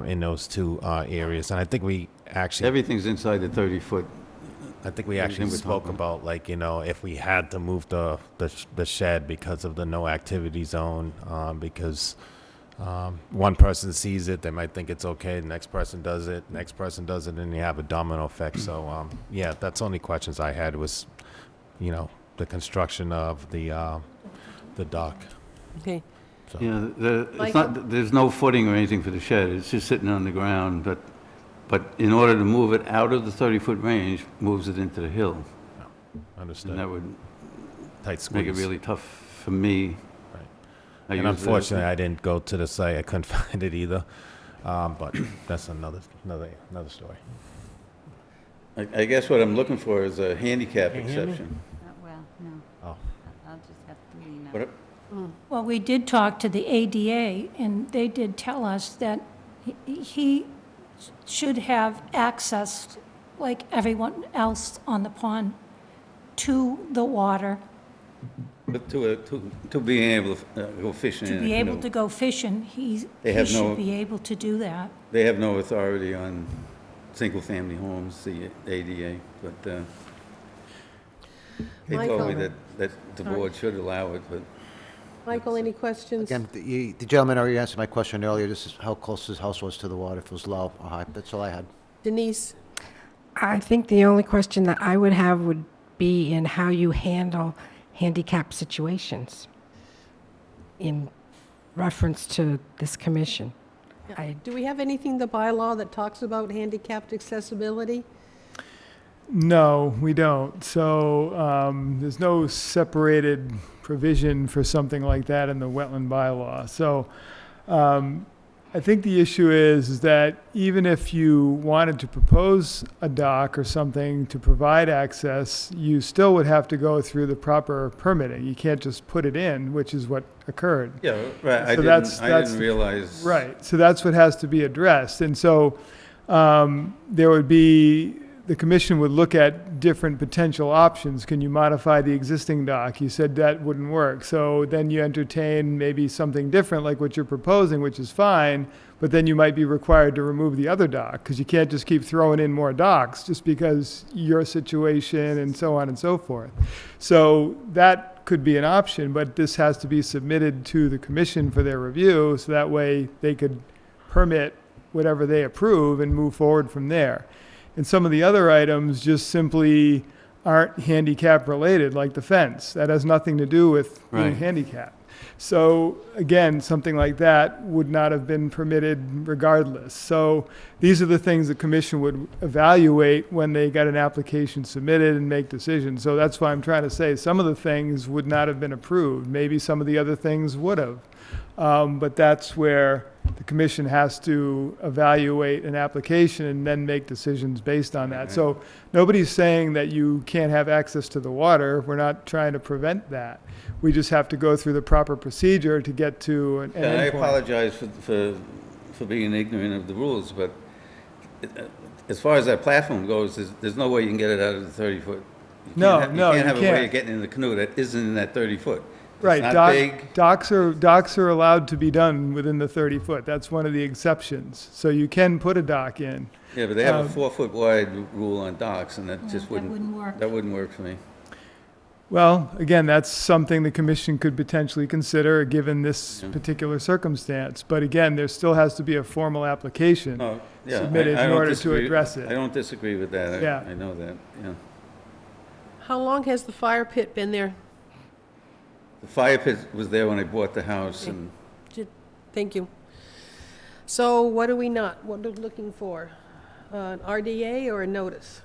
in those two areas. And I think we actually, Everything's inside the 30-foot. I think we actually everything we're spoke talking about, like, if we had to move the shed because of the no activity zone, because one person sees it, they might think it's okay, the next person does it, and you have a domino effect. So, yeah, that's the only questions I had was, the construction of the dock. Okay. So. Yeah, it's Michael? not, there's no footing or anything for the shed, it's just sitting on the ground, but in order to move it out of the 30-foot range, moves it into the hill. Understood. And that would Tight squeeze. make it really tough for me. Right. I And use unfortunately, I didn't go to the site. I couldn't find it either. But that's another story. I guess what I'm looking for is a handicap Can you hear me? exception. Well, no. Oh. I'll just have to lean What out. Well, we did talk to the ADA, and they did tell us that he should have access, like everyone else on the pond, to the water, But to being able to go fishing in to a be able canoe. to go fishing. He They have no- should be able to do that. They have no authority on single-family homes, the ADA, but they told me Michael. that the board should allow it, but Michael, any questions? Again, the gentleman already answered my question earlier, this is how close his house was to the water, if it was low or high, that's all I had. Denise? I think the only question that I would have would be in how you handle handicap situations in reference to this commission. Do we have anything in the bylaw that talks about handicapped accessibility? No, we don't. So there's no separated provision for something like that in the wetland bylaw. So I think the issue is that even if you wanted to propose a dock or something to provide access, you still would have to go through the proper permitting. You can't just put it in, which is what occurred. yeah, right, I So didn't realize. Right, so that's what has to be addressed. And so there would be, the commission would look at different potential options. Can you modify the existing dock? You said that wouldn't work. So then you entertain maybe something different like what you're proposing, which is fine, but then you might be required to remove the other dock because you can't just keep throwing in more docks just because your situation and so on and so forth. So that could be an option, but this has to be submitted to the commission for their review so that way they could permit whatever they approve and move forward from there. And some of the other items just simply aren't handicap related, like the fence. That has nothing to do with being Right. handicapped. So again, something like that would not have been permitted regardless. So these are the things the commission would evaluate when they got an application submitted and make decisions. So that's why I'm trying to say some of the things would not have been approved. Maybe some of the other things would have. But that's where the commission has to evaluate an application and then make decisions based on that. So nobody's saying that you can't have access to the water. We're not trying to prevent that. We just have to go through the proper procedure to get to an Yeah, I endpoint. apologize for being ignorant of the rules, but as far as that platform goes, there's no way you can get it out of the 30-foot. No, You no, can't you have a way can't. of getting in the canoe that isn't in that 30-foot. Right, It's not big. docks are allowed to be done within the 30 foot. That's one of the exceptions. So you can put a dock in. Yeah, but they have a 4-foot wide rule on docks, and that just that wouldn't work. That wouldn't work for me. Well, again, that's something the commission could potentially consider, given this particular circumstance. But again, there still has to be a formal application No, yeah, submitted I in don't order to disagree- address it. I don't disagree with that. Yeah. I know that, yeah. How long has the fire pit been there? The fire pit was there when I bought the house, and Thank you. So what are we not, what are we looking for? An RDA or a notice?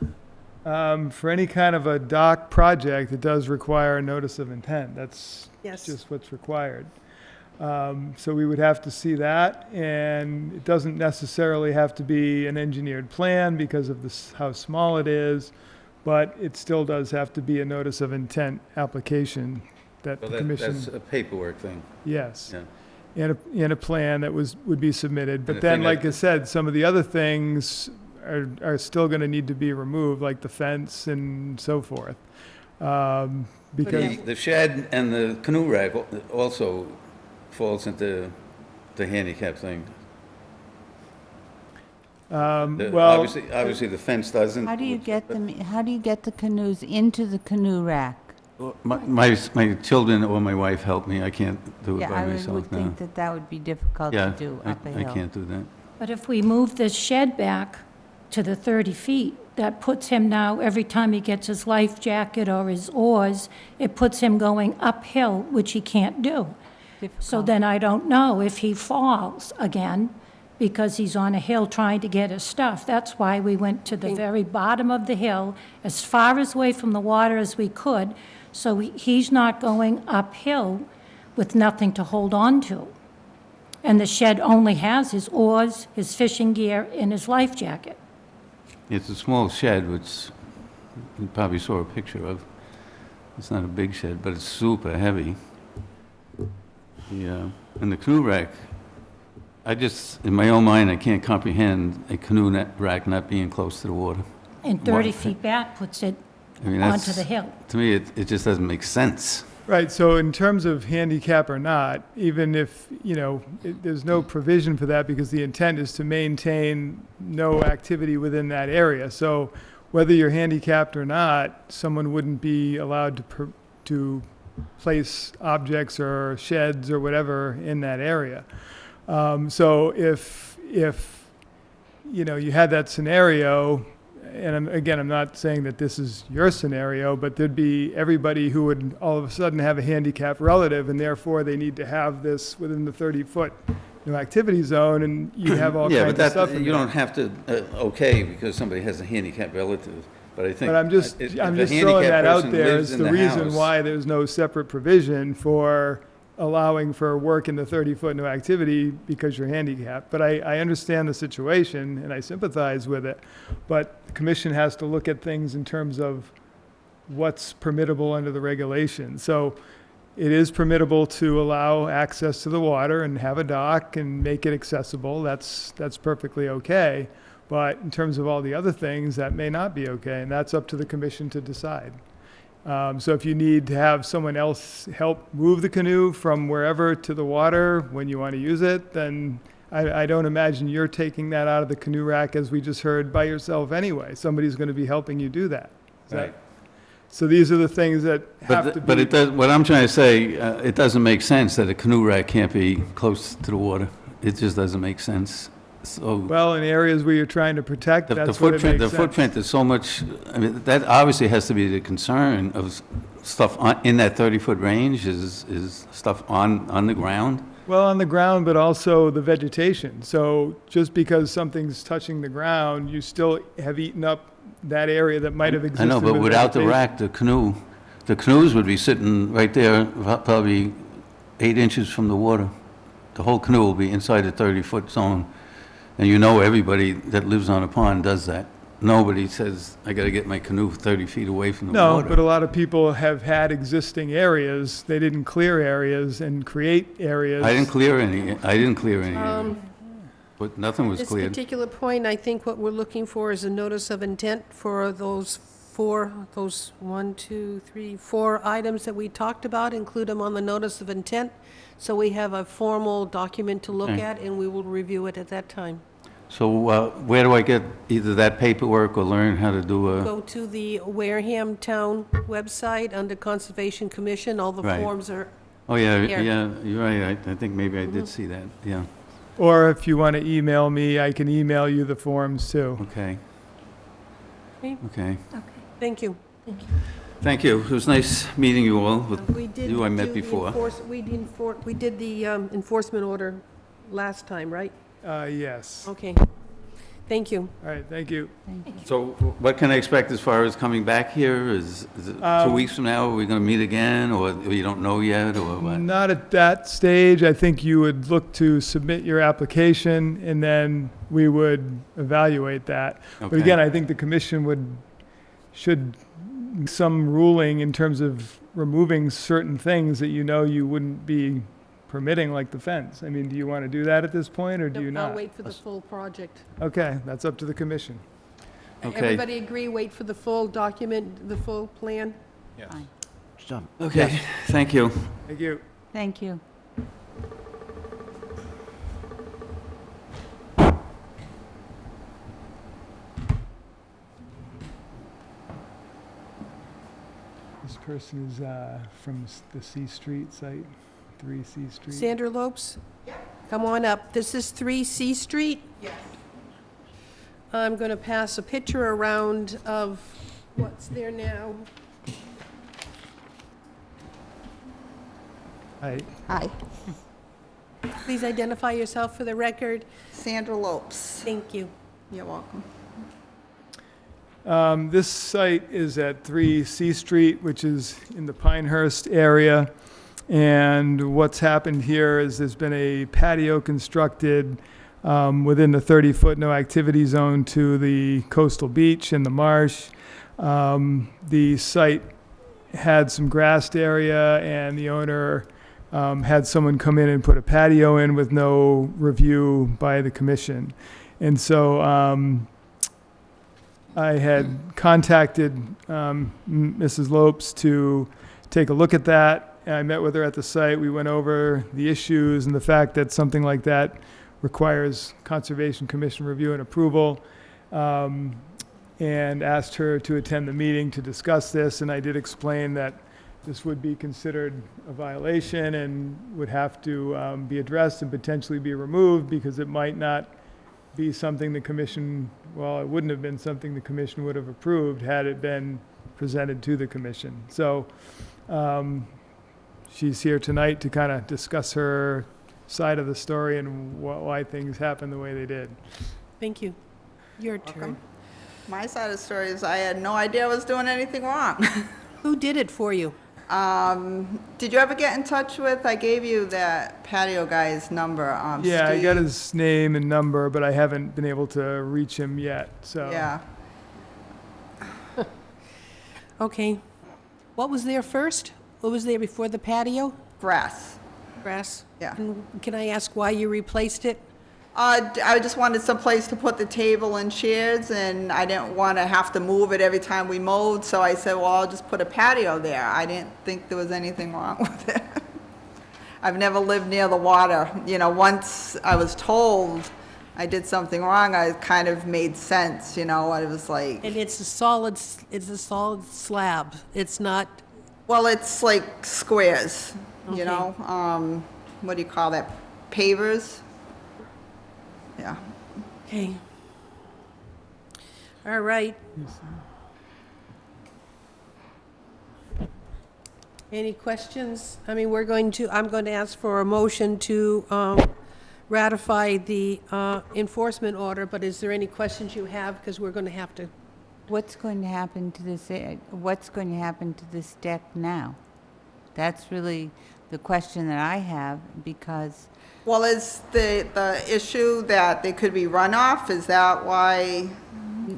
For any kind of a dock project, it does require a notice of intent. That's Yes. just what's required. So we would have to see that, and it doesn't necessarily have to be an engineered plan because of how small it is, but it still does have to be a notice of intent application that so the commission, that's a paperwork thing, yes. yeah. in a plan that would be submitted. And But the then, thing like that- I said, some of the other things are still going to need to be removed, like the fence and so forth. Because, The shed and the canoe rack also falls into the handicap thing. well, Obviously, the fence doesn't. How do you get the canoes into the canoe rack? My children or my wife help me. I can't do it Yeah, by I myself would now. think that that would be difficult to Yeah, do up a I hill. can't do that. But if we move this shed back to the 30 feet, that puts him now, every time he gets his life jacket or his oars, it puts him going uphill, which he can't do. So Difficult. then I don't know if he falls again because he's on a hill trying to get his stuff. That's why we went to the very bottom of the hill, as far as away from the water as we could, so he's not going uphill with nothing to hold on to. And the shed only has his oars, his fishing gear, and his life jacket. It's a small shed, which you probably saw a picture of. It's not a big shed, but it's super heavy. Yeah, and the canoe rack, in my own mind, I can't comprehend a canoe rack not being close to the water. And 30 feet back puts it I mean, onto that's, the hill. to me, it just doesn't make sense. right, so in terms of handicap or not, even if, there's no provision for that because the intent is to maintain no activity within that area. So whether you're handicapped or not, someone wouldn't be allowed to place objects or sheds or whatever in that area. So if you had that scenario, and I'm not saying that this is your scenario, but there'd be everybody who would all of a sudden have a handicapped relative, and therefore they need to have this within the 30-foot activity zone, and you have all Yeah, kinds but of stuff in you there. don't have to, okay, because somebody has a handicapped relative, but I think. But I'm just if throwing a handicapped that out person there lives as in the reason house- why there's no separate provision for allowing for work in the 30-foot no activity because you're handicapped. But I understand the situation and I sympathize with it. But the commission has to look at things in terms of what's permittable under the regulations. So it is permittable to allow access to the water and have a dock and make it accessible. That's perfectly okay. But in terms of all the other things, that may not be okay, and that's up to the commission to decide. So if you need to have someone else help move the canoe from wherever to the water when you want to use it, then I don't imagine you're taking that out of the canoe rack, as we just heard, by yourself anyway. Somebody's going to be helping you do that. Right. So these are the things that have to be. But it does, what I'm trying to say, it doesn't make sense that a canoe rack can't be close to the water. It just doesn't make sense. So Well, in areas where you're trying to protect, the that's what it footprint, makes the sense. footprint is so much, I mean, that obviously has to be the concern of stuff in that 30-foot range is stuff on the ground. Well, on the ground, but also the vegetation. So just because something's touching the ground, you still have eaten up that area that might have I existed know, but with without the vegetation. rack, the canoes would be sitting right there, probably 8 inches from the water. The whole canoe will be inside the 30-foot zone. And everybody that lives on a pond does that. Nobody says, I gotta get my canoe 30 feet away from the No, water. but a lot of people have had existing areas. They didn't clear areas and create areas. I didn't clear any, but nothing was This cleared. particular point, I think what we're looking for is a notice of intent for those four items that we talked about, include them on the notice of intent, so we have a formal document to look Okay. at, and we will review it at that time. So where do I get either that paperwork or learn how to do a, Go to the Wareham Town website, under Conservation Commission, all the Right. forms are, oh, yeah, Here. yeah, you're right, I think maybe I did see that, yeah, Or if you want to email me, I can email you the forms too. okay. Okay. Okay, thank you. thank you, it was nice meeting you all, with We did you I met do the before. We did the enforcement order last time, right? Yes. Okay. Thank you. All right, thank you. So what can I expect as far as coming back here? Is it 2 weeks from now, are we gonna meet again, or you don't know yet, or what? Not at that stage. I think you would look to submit your application, and then we would evaluate that. But Okay. again, I think the commission should some ruling in terms of removing certain things that you wouldn't be permitting, like the fence. I mean, do you want to do that at this point, or do you I'll not? wait for the full project. Okay, that's up to the commission. Okay. Everybody agree, wait for the full document, the full plan? Fine. So, Okay, thank you. Thank you. Thank you. This person is from the C Street site, 3 C Street. Sandra Lopes? Come on up. This is 3 C Street? Yes. I'm going to pass a picture around of what's there now. Hi. Hi, Please identify yourself for the record. Sandra Lopes. Thank you. You're welcome. This site is at 3 C Street, which is in the Pinehurst area. And what's happened here is there's been a patio constructed within the 30-foot no activity zone to the coastal beach and the marsh. The site had some grassed area, and the owner had someone come in and put a patio in with no review by the commission. And so I had contacted Mrs. Lopes to take a look at that. I met with her at the site. We went over the issues and the fact that something like that requires Conservation Commission review and approval, and asked her to attend the meeting to discuss this. And I did explain that this would be considered a violation and would have to be addressed and potentially be removed, because it might not be something the commission, well, it wouldn't have been something the commission would have approved had it been presented to the commission. So she's here tonight to kind of discuss her side of the story and why things happened the way they did. Thank you. Your turn. Welcome. My side of the story is I had no idea I was doing anything wrong. Who did it for you? Did you ever get in touch with, I gave you that patio guy's number, Yeah, I got Steve? his name and number, but I haven't been able to reach him yet, so. Yeah. Okay. What was there first? What was there before the patio? Grass. Grass? Yeah. And can I ask why you replaced it? I just wanted some place to put the table and chairs, and I didn't want to have to move it every time we mowed, so I said, well, I'll just put a patio there. I didn't think there was anything wrong with it. I've never lived near the water. You know, once I was told I did something wrong, I kind of made sense, you know, I was like, And it's a solid slab. It's not, well, it's like squares, Okay. you know? What do you call that? Pavers? Yeah. okay. All right. Any questions? I mean, I'm going to ask for a motion to ratify the enforcement order, but is there any questions you have? Because we're going to have to, What's going to happen to this, what's going to happen to this deck now? That's really the question that I have, because Well, is the issue that there could be runoff? Is that why?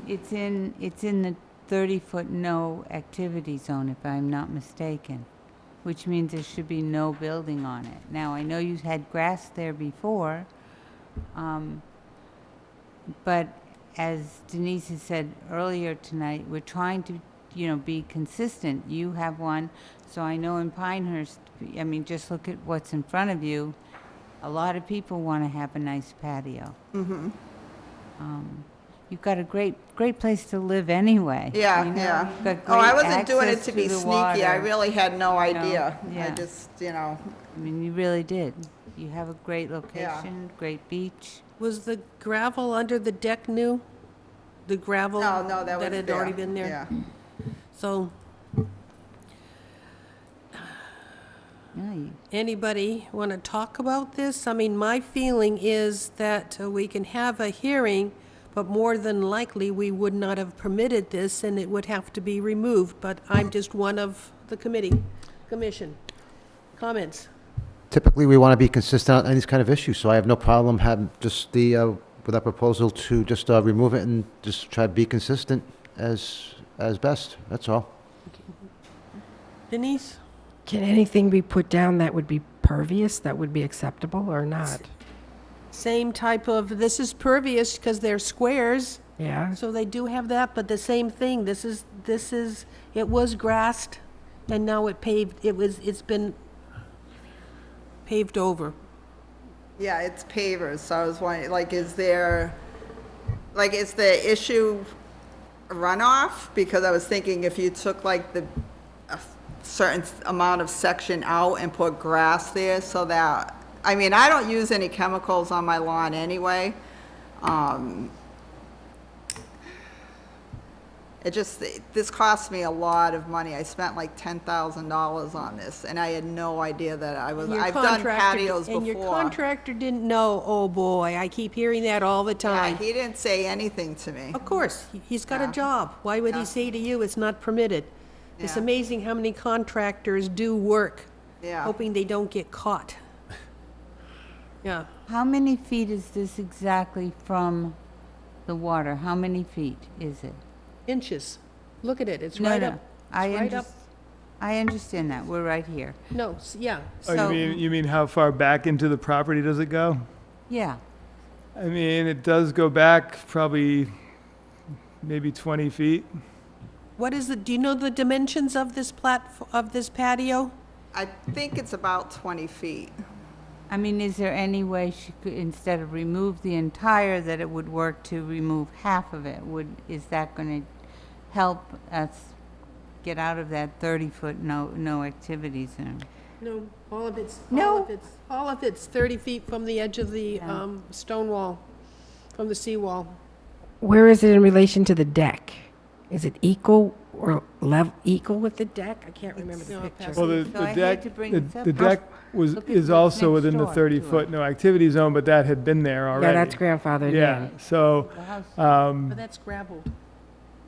it's in the 30-foot no activity zone, if I'm not mistaken, which means there should be no building on it. Now, I know you had grass there before, but as Denise has said earlier tonight, we're trying to, be consistent. You have one, so I know in Pinehurst, I mean, just look at what's in front of you. A lot of people want to have a nice patio. Mm-hmm. You've got a great place to live anyway. Yeah, you know? yeah. You've got Oh, I great wasn't doing it access to be the sneaky. I water. really had no You know, idea. I yeah. just, I mean, you really did. You have a great location, great beach. was the gravel under the deck new? The gravel? no, that was had there. already been there? Yeah. So, Yeah, anybody want to talk about this? I mean, my feeling is that we can have a hearing, but more than likely, we would not have permitted this, and it would have to be removed. But I'm just one of the commission. Comments? Typically, we want to be consistent on these kind of issues, so I have no problem having just with our proposal to just remove it and just try to be consistent as best, that's all. Denise? Can anything be put down that would be pervious that would be acceptable or not? Same type of, this is pervious because they're squares, Yeah? so they do have that, but the same thing. This is, it was grassed and now it's been paved over. Yeah, it's pavers, so I was wondering, like, is the issue runoff? Because I was thinking if you took like a certain amount of section out and put grass there so that, I mean, I don't use any chemicals on my lawn anyway. This cost me a lot of money. I spent like $10,000 on this, and I had no idea that I've done patios before. And your contractor didn't know, oh boy, I keep hearing that all the Yeah, time. he didn't say anything to me. Of course, he's got a Yeah. job. Why would Yeah. he say to you it's not permitted? It's Yeah. amazing how many contractors do work, Yeah. hoping they don't get caught. Yeah. How many feet is this exactly from the water? How many feet is it? Inches. Look at it, it's No, right no, up. I it's right up. I understand that, we're right here. No, yeah. Oh, So- you mean how far back into the property does it go? Yeah, I mean, it does go back probably maybe 20 feet. What is do you know the dimensions of this of this patio? I think it's about 20 feet. I mean, is there any way she could, instead of remove the entire, that it would work to remove half of it? Is that gonna help us get out of that 30-foot no activity zone? No, all of it's, No. all of it's 30 feet from the edge of the Yeah. stone wall, from the seawall. Where is it in relation to the deck? Is it equal or equal with the deck? I can't remember the No, picture. pass Well, it. the So I hate deck, to bring the this up. the deck Look at is what's also next within the door to 30-foot it. no activity zone, but that had been there already. Yeah, that's grandfathered, Yeah, yeah. so, The house- But that's gravel.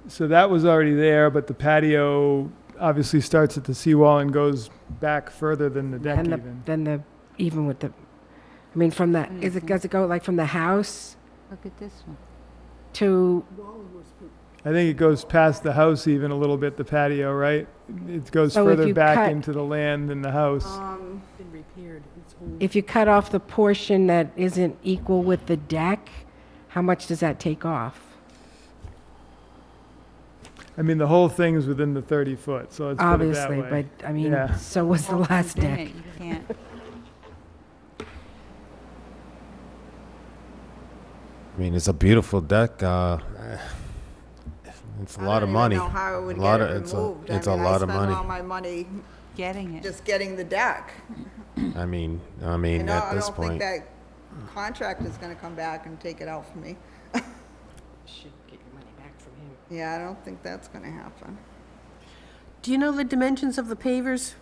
so that was already there, but the patio obviously starts at the seawall and goes back further than the deck even. Even with the, I mean, from the, does it go like from the house Look at this one. to, I think it goes past the house even a little bit, the patio, right? It goes So if further you back cut- into the land than the house. Been repaired. It's old. if you cut off the portion that isn't equal with the deck, how much does that take off? I mean, the whole thing's within the 30-foot, so let's put it that Obviously, way. but, I mean, Yeah. so was the last Within deck. it, You can't. I mean, it's a beautiful deck. It's a lot of money. I don't even know how it would A lot get it of- it's a- removed. it's I a mean, lot of I spent money. all my money Getting it. just getting the deck. I mean, I at this don't think point, that contractor's gonna come back and take it out for me. Should get your money back from him. Yeah, I don't think that's gonna happen. Do you know the dimensions of the pavers?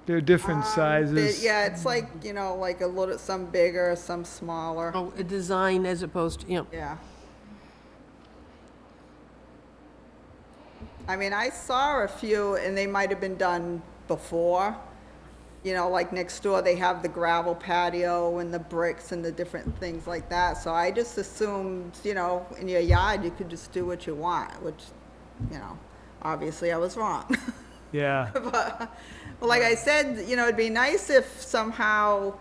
They're different sizes. Yeah, it's like, like a little, some bigger, some smaller. Oh, a design as opposed to, Yeah. I mean, I saw a few, and they might have been done before. Like next door, they have the gravel patio and the bricks and the different things like that. So I just assumed, in your yard, you could just do what you want, which, obviously I was wrong. Yeah. But, well, like I said, it'd be nice if somehow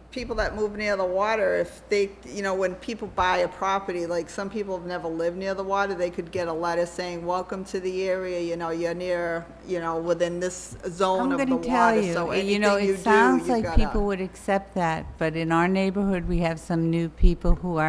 people that move near the water, if they, when people buy a property, like some people have never lived near the water, they could get a letter saying, welcome to the area, you're near, within this zone I'm of the going to tell water. you, So anything you it do, sounds you like gotta- people would accept that, but in our neighborhood, we have some new people who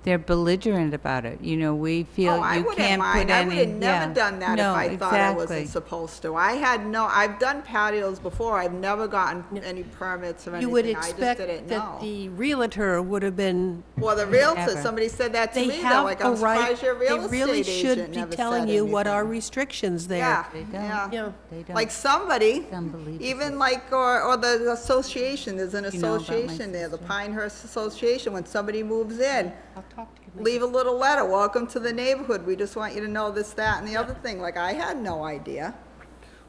they're belligerent about it. We feel Oh, I you wouldn't can't put mind. any. I would have never yeah. done that No, if I thought I exactly. wasn't supposed to. I've done patios before. I've never gotten any permits or anything. you would I just expect didn't that know. the realtor would have been, Well, the realtor, Never. somebody said that to they me, though, have like, a I'm right, surprised your real they really estate should agent be never telling said you what are anything. restrictions there. Yeah, They don't. yeah. Yeah. They don't. Like somebody, It's unbelievable. even like, or the association, there's an You know about my association there, the sister? Pinehurst Association, when somebody moves in, I'll talk to you later. leave a little letter, welcome to the neighborhood, we just want you to know this, that, and the other thing, like, I had no idea.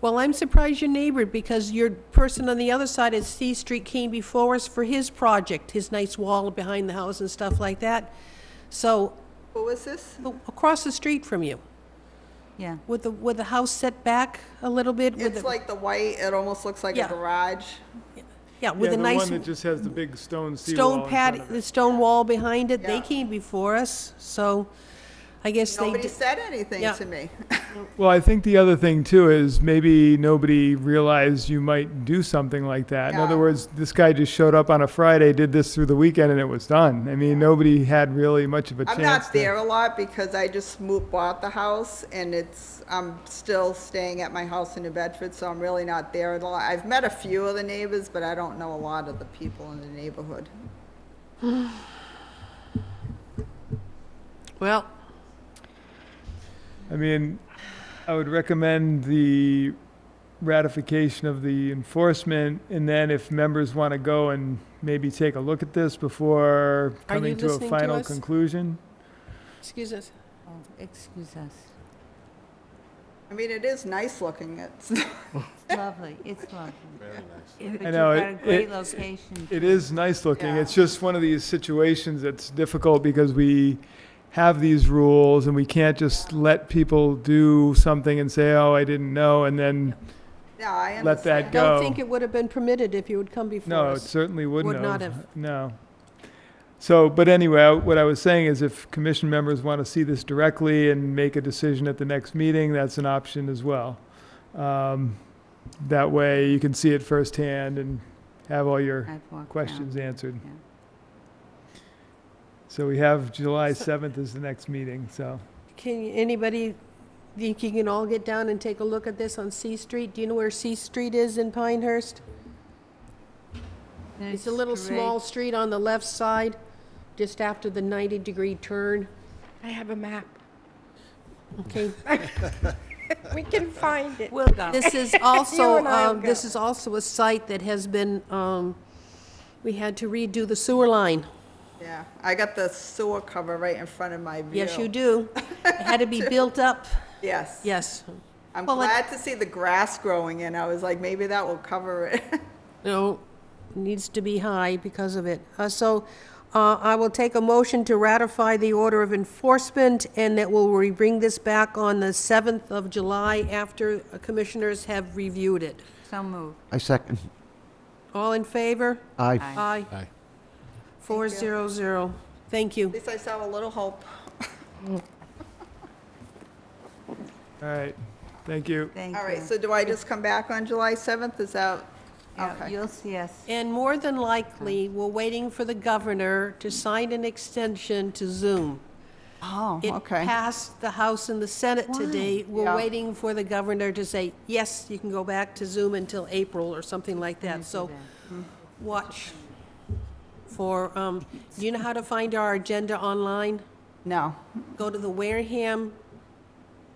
Well, I'm surprised your neighbor, because your person on the other side of C Street came before us for his project, his nice wall behind the house and stuff like that. So, Who was this? across the street from you. Yeah. with the house set back a little bit? with It's the- like the white, it almost looks like a Yeah. garage. Yeah, with Yeah, a the nice one that just has the big stone seawall stone in front pad, of the it. stone wall behind it. They Yeah. came before us, so I guess they Nobody did. said anything Yeah. to me. Well, I think the other thing too is maybe nobody realized you might do something like that. In Yeah. other words, this guy just showed up on a Friday, did this through the weekend, and it was done. I mean, nobody had really much of a I'm chance not to. there a lot because I just bought the house and I'm still staying at my house in New Bedford, so I'm really not there a lot. I've met a few of the neighbors, but I don't know a lot of the people in the neighborhood. Well, I mean, I would recommend the ratification of the enforcement, and then if members want to go and maybe take a look at this before Are you coming to a listening to final us? conclusion. excuse us. Oh, excuse us. I mean, it is nice looking. It's, It's lovely, it's lovely. But I know, you've got a it- great it- location. It is nice looking. Yeah. It's just one of these situations that's difficult because we have these rules and we can't just let people do something and say, oh, I didn't know, and then, yeah, I understand. Let that I go. don't think it would have been permitted if you would come before no, it us. certainly wouldn't Would not have. No. So, but anyway, what I was saying is if commission members want to see this directly and make a decision at the next meeting, that's an option as well. That way you can see it firsthand and have all your I've walked questions down. answered. Yeah. So we have July 7th is the next meeting, so. Anybody think you can all get down and take a look at this on C Street? Do you know where C Street is in Pinehurst? It's a little straight- small street on the left side, just after the 90-degree turn. I have a map. Okay. We can find it. We'll go. This is also, and I will this go. is also a site that has been, we had to redo the sewer line. Yeah, I got the sewer cover right in front of my view. Yes, you do. It had to be built up, Yes. yes. I'm Well, glad to see the grass growing in. I was like, maybe that will cover it. No, needs to be high because of it. So I will take a motion to ratify the order of enforcement, and that we bring this back on the 7th of July after commissioners have reviewed it. So moved. I second. All in favor? Aye. Aye. Aye. 400. Thank you. At least I saw a little hope. All right, thank you. Thank you. All right, so do I just come back on July 7th? Is that, Yeah, okay. you'll see us. And more than likely, we're waiting for the governor to sign an extension to Zoom. Oh, It okay. passed the House and the Senate today. We're Yeah. waiting for the governor to say, yes, you can go back to Zoom until April or something like that. So watch for, do you know how to find our agenda online? No. Go to the Wareham,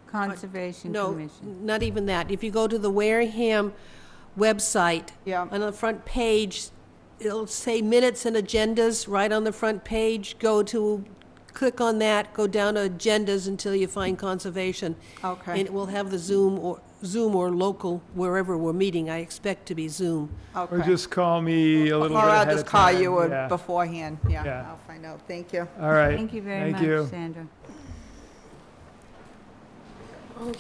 Conservation no, Commission. not even that. If you go to the Wareham website, Yeah. on the front page, it'll say minutes and agendas right on the front page. Click on that, go down to agendas until you find conservation. Okay. And it will have the Zoom or local, wherever we're meeting. I expect to be Zoom. Okay. Or just call me a little Or bit I'll ahead just of call time. you Yeah. beforehand. Yeah, Yeah. I'll find out. Thank you. All right. Thank you very Thank much, you. Sandra.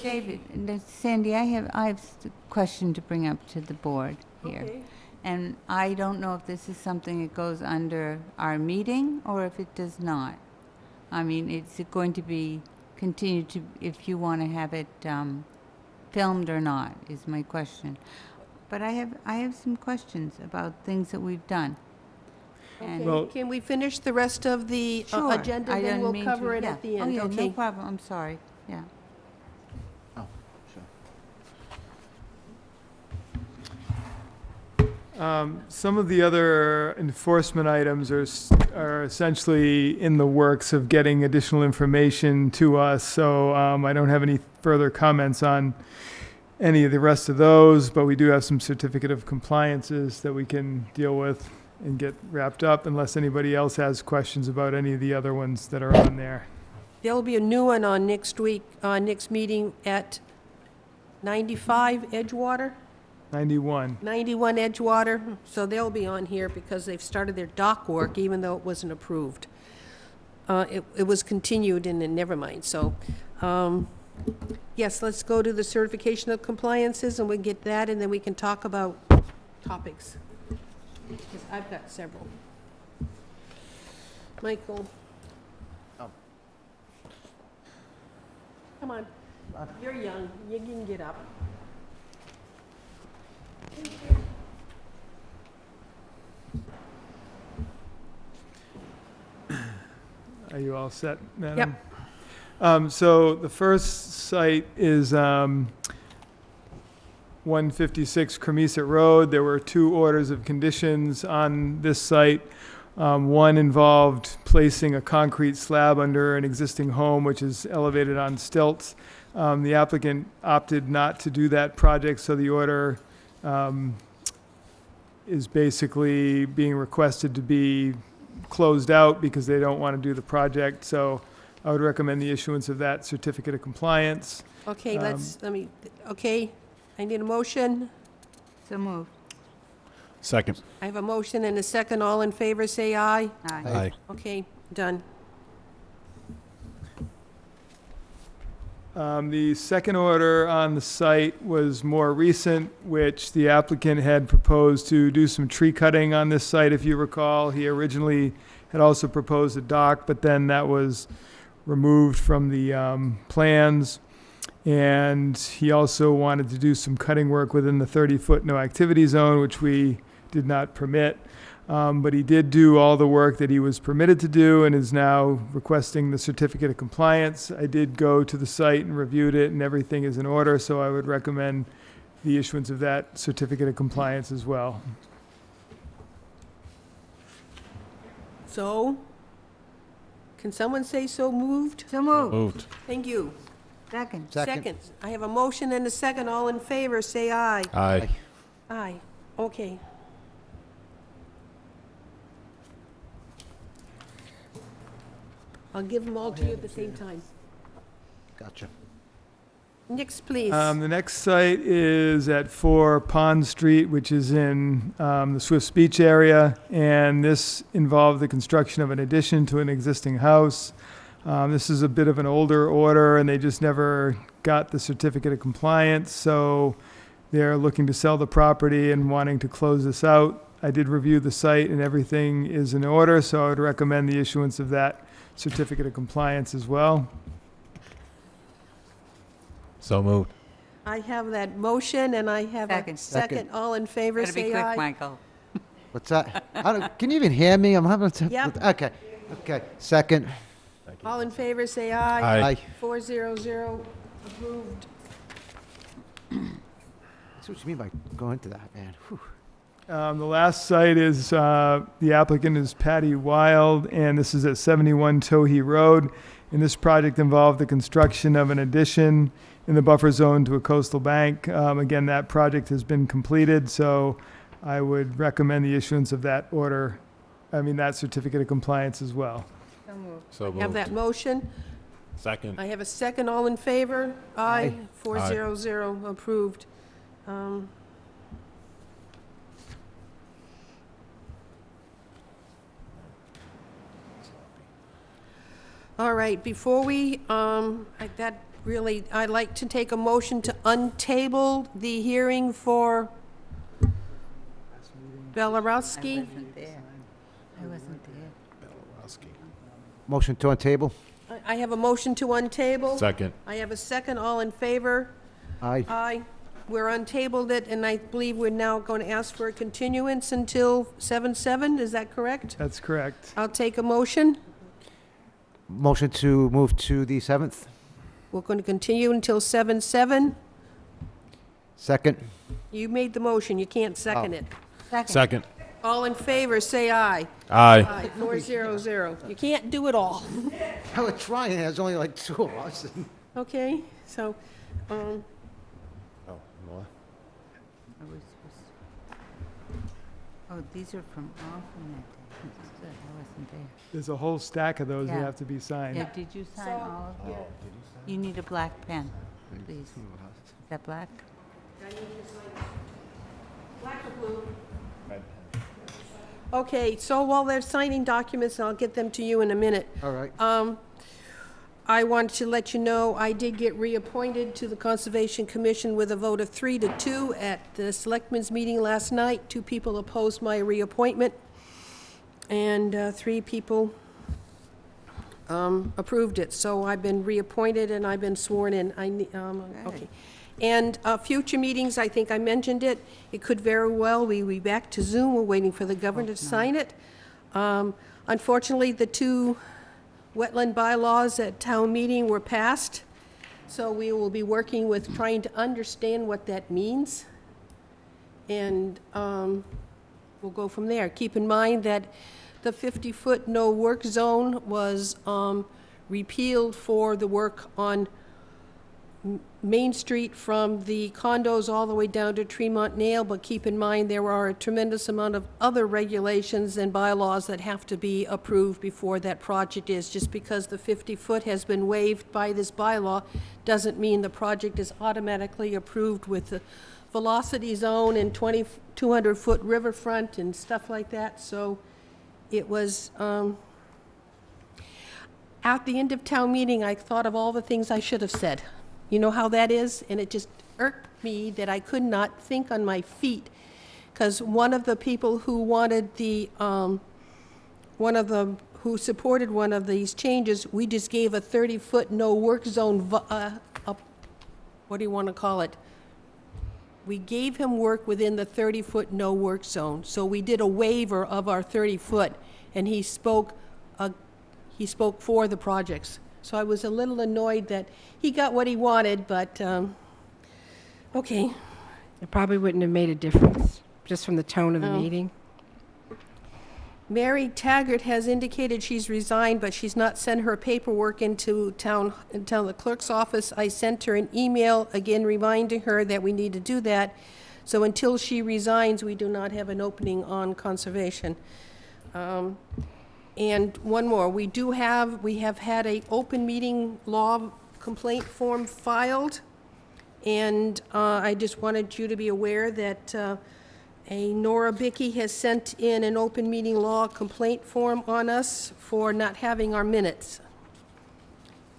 David, Sandy, I have a question to bring up to the board here. Okay. And I don't know if this is something that goes under our meeting or if it does not. I mean, is it going to be continued to, if you want to have it filmed or not, is my question. But I have some questions about things that we've done. And- Well- Okay, can we finish the rest of the Sure. agenda, I then didn't we'll mean cover to- it yeah. at the Oh, end? yeah, no Okay. problem, I'm sorry, yeah. Oh, sure. Some of the other enforcement items are essentially in the works of getting additional information to us, so I don't have any further comments on any of the rest of those, but we do have some certificate of compliances that we can deal with and get wrapped up, unless anybody else has questions about any of the other ones that are on there. There'll be a new one on next meeting at 95 Edgewater, 91. 91 Edgewater, so they'll be on here because they've started their dock work, even though it wasn't approved. It was continued and then never mind, so Yes, let's go to the certification of compliances, and we'll get that, and then we can talk about topics. Because I've got several. Michael? Come on. You're young. You can get up. Are you all set, Madam? Yep. So the first site is 156 Cremisa Road. There were 2 orders of conditions on this site. One involved placing a concrete slab under an existing home, which is elevated on stilts. The applicant opted not to do that project, so the order is basically being requested to be closed out because they don't want to do the project. So I would recommend the issuance of that certificate of compliance. Okay, okay, I need a motion. So moved. Second. I have a motion and a second. All in favor, say aye. Aye. Aye. Okay, done. The second order on the site was more recent, which the applicant had proposed to do some tree cutting on this site, if you recall. He originally had also proposed a dock, but then that was removed from the plans. And he also wanted to do some cutting work within the 30-foot no-activity zone, which we did not permit. But he did do all the work that he was permitted to do and is now requesting the certificate of compliance. I did go to the site and reviewed it, and everything is in order, so I would recommend the issuance of that certificate of compliance as well. So, can someone say so moved? So moved. Moved. Thank you. Second. Second. I have a motion and a second. All in favor, say aye. Aye. Aye. Okay. I'll give them all to you at the same time. Gotcha. Next, please. The next site is at 4 Pond Street, which is in the Swifts Beach area, and this involved the construction of an addition to an existing house. This is a bit of an older order, and they just never got the certificate of compliance, so they're looking to sell the property and wanting to close this out. I did review the site, and everything is in order, so I would recommend the issuance of that certificate of compliance as well. So moved. I have that motion, and I have a Second. second. All in favor, Gotta be say quick, aye. Michael. What's that? Can you even hear me? I'm having a... Yep. Okay, okay. Second. All in favor, say aye. Aye. 400, approved. That's what you mean by going to that, man. Whew. The last site is, the applicant is Patty Wild, and this is at 71 Towhee Road. And this project involved the construction of an addition in the buffer zone to a coastal bank. Again, that project has been completed, so I would recommend the issuance of that that certificate of compliance as well. So moved. So I have moved. that motion. Second. I have a second. All in favor? Aye. Aye. 400, approved. All right, before we, I'd like to take a motion to untable the hearing for Belarowski. Wasn't there. I wasn't there. Motion to untable? I have a motion to untable. Second. I have a second. All in favor? Aye. Aye. We're untabled it, and I believe we're now going to ask for a continuance until 7/7. Is that correct? That's correct. I'll take a motion. Motion to move to the 7th? We're going to continue until 7/7. Second? You made the motion. You can't second it. Second. All in favor, say aye. Aye. Aye, 400. You can't do it all. I was trying, there's only like 2 of us. Okay, so, Oh, more? Are we supposed to- Oh, these are from all from that day. Good, I wasn't there. There's a whole stack of those that Yeah. have to be signed. Yeah, did you sign all of them? You need a black pen, please. Is that black? black or blue? Okay, so while they're signing documents, I'll get them to you in a minute. All right. I wanted to let you know, I did get reappointed to the Conservation Commission with a vote of 3-2 at the Selectmen's meeting last night. 2 people opposed my reappointment, and 3 people approved it. So I've been reappointed and I've been sworn in. Okay. And future meetings, I think I mentioned it. It could very well, we be back to Zoom. We're waiting for the governor to sign it. Unfortunately, the 2 wetland bylaws at town meeting were passed, so we will be working with trying to understand what that means, and we'll go from there. Keep in mind that the 50-foot no-work zone was repealed for the work on Main Street from the condos all the way down to Tremont Nail, but keep in mind there are a tremendous amount of other regulations and bylaws that have to be approved before that project is. Just because the 50-foot has been waived by this bylaw doesn't mean the project is automatically approved with the velocity zone and 200-foot riverfront and stuff like that. So it was, at the end of town meeting, I thought of all the things I should have said. You know how that is? And it just irked me that I could not think on my feet, because one of the people who wanted the, who supported one of these changes, we just gave a 30-foot no-work zone, what do you want to call it? We gave him work within the 30-foot no-work zone. So we did a waiver of our 30-foot, and he spoke for the projects. So I was a little annoyed that he got what he wanted, but, okay. It probably wouldn't have made a difference, just from the tone of the meeting. Mary Taggart has indicated she's resigned, but she's not sent her paperwork into the clerk's office. I sent her an email, again reminding her that we need to do that. So until she resigns, we do not have an opening on conservation. And one more, we have had a open meeting law complaint form filed, and I just wanted you to be aware that a Nora Bickey has sent in an open meeting law complaint form on us for not having our minutes.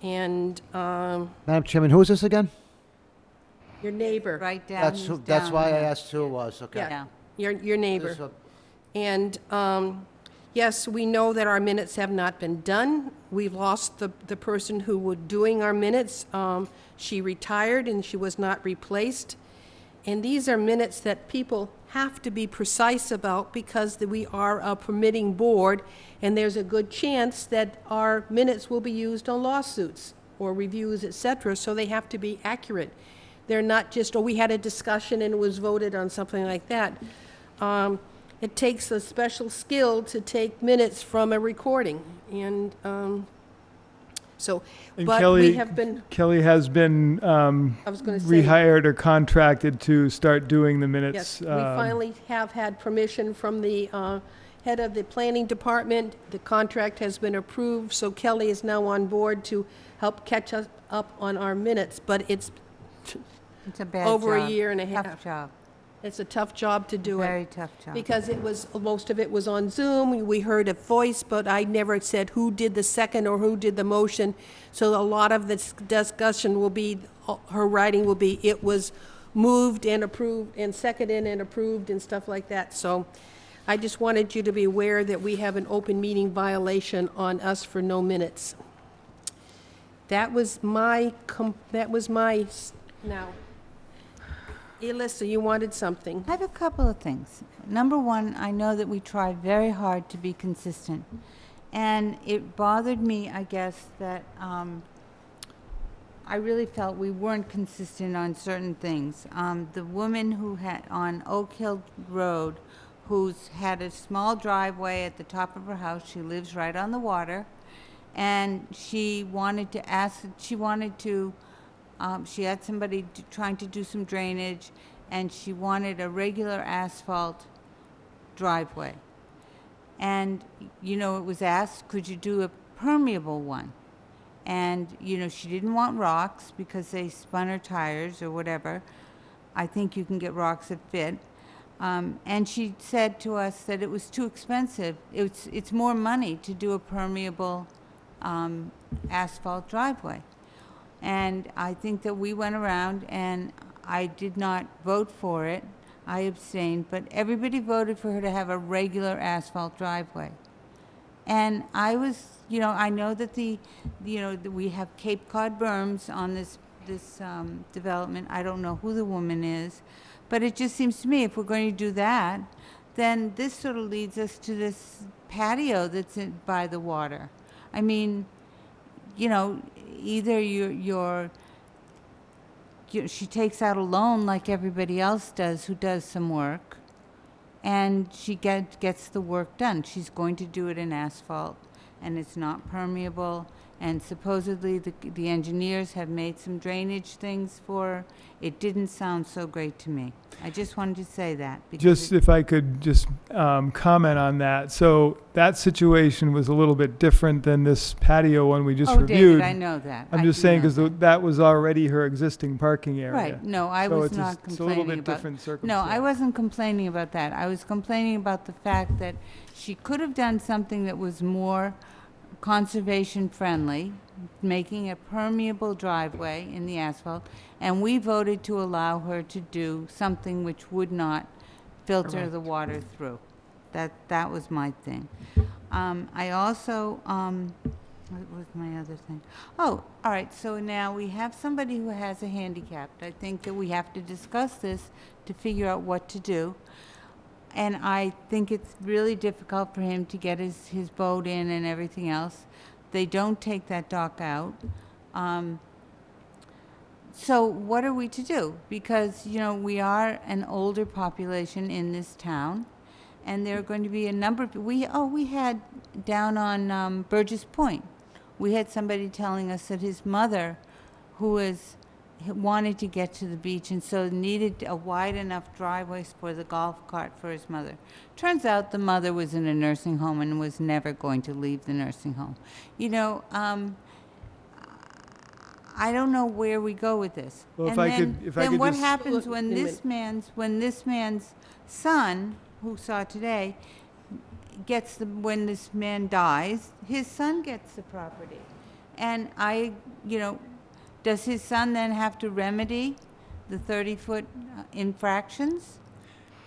And Madam Chairman, who is this again? your neighbor. Right down. That's why I asked who it was, okay. Yeah, your neighbor. This one- And yes, we know that our minutes have not been done. We've lost the person who was doing our minutes. She retired and she was not replaced. And these are minutes that people have to be precise about because we are a permitting board, and there's a good chance that our minutes will be used on lawsuits or reviews, et cetera, so they have to be accurate. They're not just, oh, we had a discussion and it was voted on, something like that. It takes a special skill to take minutes from a recording, and And but Kelly, we have been, Kelly has been I was going to say, rehired or contracted to start doing the minutes. yes, we finally have had permission from the head of the planning department. The contract has been approved, so Kelly is now on board to help catch us up on our minutes, but it's a bad over job. a year and a half. Tough job. It's a tough job to do it. Very tough job. Because most of it was on Zoom. We heard a voice, but I never said who did the second or who did the motion. So a lot of this discussion will be, her writing will be, it was moved and approved and seconded and approved and stuff like that. So I just wanted you to be aware that we have an open meeting violation on us for no minutes. That was my, now. Alyssa, you wanted something. I have a couple of things. Number one, I know that we tried very hard to be consistent. And it bothered me, I guess, that I really felt we weren't consistent on certain things. The woman who had, on Oak Hill Road, who's had a small driveway at the top of her house, she lives right on the water, and she wanted to ask, she had somebody trying to do some drainage, and she wanted a regular asphalt driveway. And, you know, it was asked, could you do a permeable one? And, you know, she didn't want rocks because they spun her tires or whatever. I think you can get rocks that fit. And she said to us that it was too expensive. It's more money to do a permeable asphalt driveway. And I think that we went around, and I did not vote for it. I abstained, but everybody voted for her to have a regular asphalt driveway. And I was, I know that that we have Cape Cod berms on this development. I don't know who the woman is, but it just seems to me if we're going to do that, then this sort of leads us to this patio that's by the water. I mean, either she takes out a loan like everybody else does who does some work, and she gets the work done. She's going to do it in asphalt, and it's not permeable, and supposedly the engineers have made some drainage things for her. It didn't sound so great to me. I just wanted to say that. Just if I could just comment on that. So that situation was a little bit different than this patio one we just reviewed. David, I know that. I'm just saying because that was already her existing parking area. Right. No, I was not complaining about... It's a little bit different circumstance. No, I wasn't complaining about that. I was complaining about the fact that she could have done something that was more conservation friendly, making a permeable driveway in the asphalt, and we voted to allow her to do something which would not filter the water through. That was my thing. I also, what was my other thing? Oh, all right, so now we have somebody who has a handicap. I think that we have to discuss this to figure out what to do. And I think it's really difficult for him to get his boat in and everything else. They don't take that dock out. So what are we to do? Because, we are an older population in this town, and there are going to be a number of, we had down on Burgess Point, we had somebody telling us that his mother, who wanted to get to the beach and so needed a wide enough driveway for the golf cart for his mother. Turns out the mother was in a nursing home and was never going to leave the nursing home. I don't know where we go with this. Well, then what happens when this man's son, who saw today, when this man dies, his son gets the property. And does his son then have to remedy the 30-foot infractions?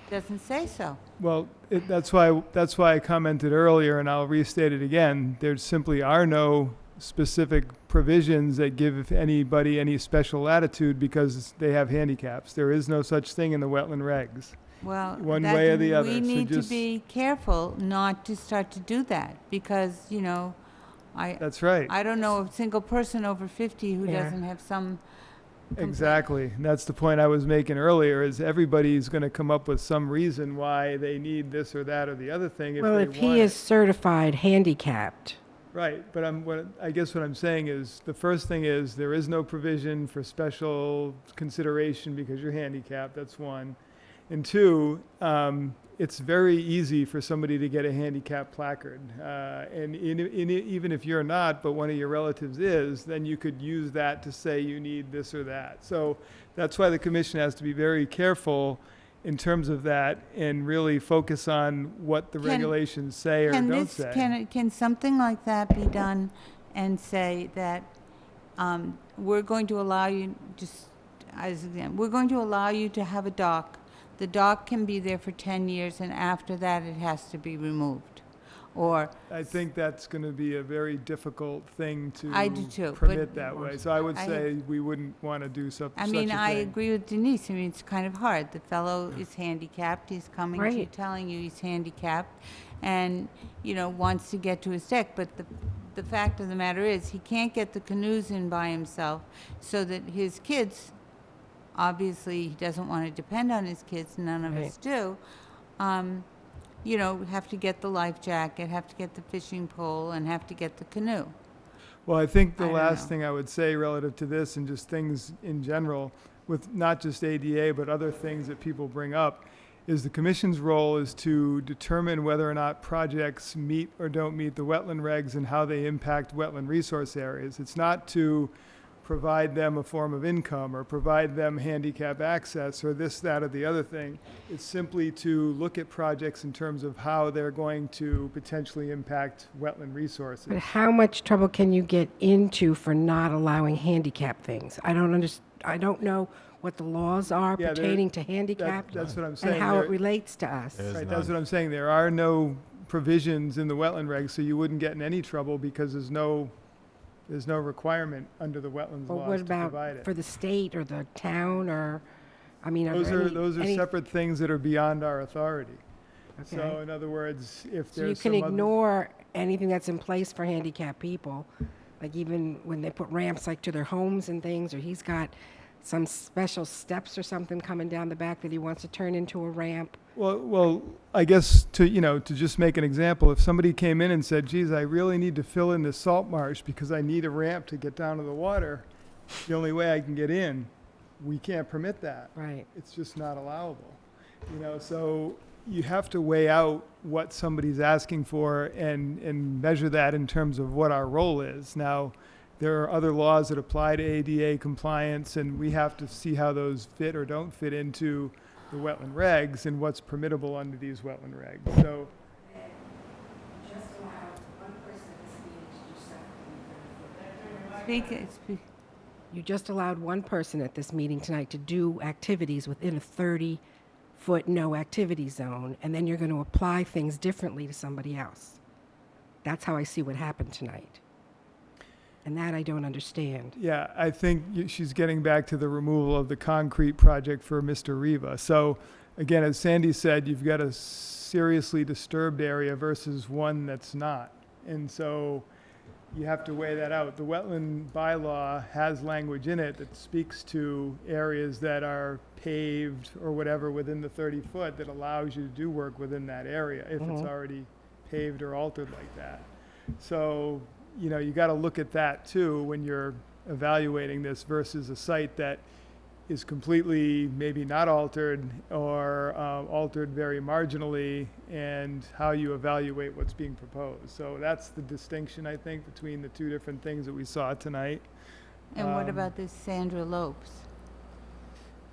Doesn't say so. Well, that's why I commented earlier, and I'll restate it again. There simply are no specific provisions that give anybody any special latitude because they have handicaps. There is no such thing in the wetland regs. Well, one way or the other. We need to be careful not to start to do that because, that's right. I don't know a single person over 50 who doesn't have some complaint. Exactly. And that's the point I was making earlier, is everybody's going to come up with some reason why they need this or that or the other thing. If he is certified handicapped. Right. But I guess what I'm saying is the first thing is there is no provision for special consideration because you're handicapped. That's one. And two, it's very easy for somebody to get a handicap placard. And even if you're not, but one of your relatives is, then you could use that to say you need this or that. So that's why the commission has to be very careful in terms of that and really focus on what the regulations say or don't say. Can something like that be done and say that we're going to allow you, we're going to allow you to have a dock. The dock can be there for 10 years, and after that, it has to be removed. Or I think that's going to be a very difficult thing to I do too, permit that way. So I would say we wouldn't want to do such a thing. I agree with Denise. It's kind of hard. The fellow is handicapped. He's coming to you, telling you he's handicapped, and wants to get to his deck. But the fact of the matter is, he can't get the canoes in by himself, so that his kids. Obviously, he doesn't want to depend on his kids. None of us do. Have to get the life jacket, have to get the fishing pole, and have to get the canoe. Well, I think the last thing I would say relative to this and just things in general, with not just ADA, but other things that people bring up, is the commission's role is to determine whether or not projects meet or don't meet the wetland regs and how they impact wetland resource areas. It's not to provide them a form of income or provide them handicap access or this, that, or the other thing. It's simply to look at projects in terms of how they're going to potentially impact wetland resources. But how much trouble can you get into for not allowing handicap things? I don't know what the laws are Yeah, pertaining to handicap That's what I'm saying. and how There- it relates to us. There's Right, that's none. what I'm saying. There are no provisions in the wetland regs, so you wouldn't get in any trouble because there's no requirement under the wetlands But laws what to provide about it. for the state or the town or, I mean, Those there are, any- those are any- separate things that are beyond our authority. So Okay. in other words, if So you there's can some other. ignore anything that's in place for handicapped people, like even when they put ramps like to their homes and things, or he's got some special steps or something coming down the back that he wants to turn into a ramp. Well, I guess to just make an example, if somebody came in and said, geez, I really need to fill in this salt marsh because I need a ramp to get down to the water, the only way I can get in, we can't permit that. Right. It's just not allowable. So you have to weigh out what somebody's asking for and measure that in terms of what our role is. Now, there are other laws that apply to ADA compliance, and we have to see how those fit or don't fit into the wetland regs and what's permittable under these wetland regs. So, You just allowed one person at this meeting tonight to do activities within a 30-foot no activity zone, and then you're going to apply things differently to somebody else. That's how I see what happened tonight. And that I don't understand. yeah, I think she's getting back to the removal of the concrete project for Mr. Riva. So, again, as Sandy said, you've got a seriously disturbed area versus one that's not. And so you have to weigh that out. The wetland bylaw has language in it that speaks to areas that are paved or whatever within the 30 foot that allows you to do work within that area if it's already paved or altered like that. So, you got to look at that too when you're evaluating this versus a site that is completely maybe not altered or altered very marginally, and how you evaluate what's being proposed. So that's the distinction, I think, between the two different things that we saw tonight. And what about this Sandra Lopes?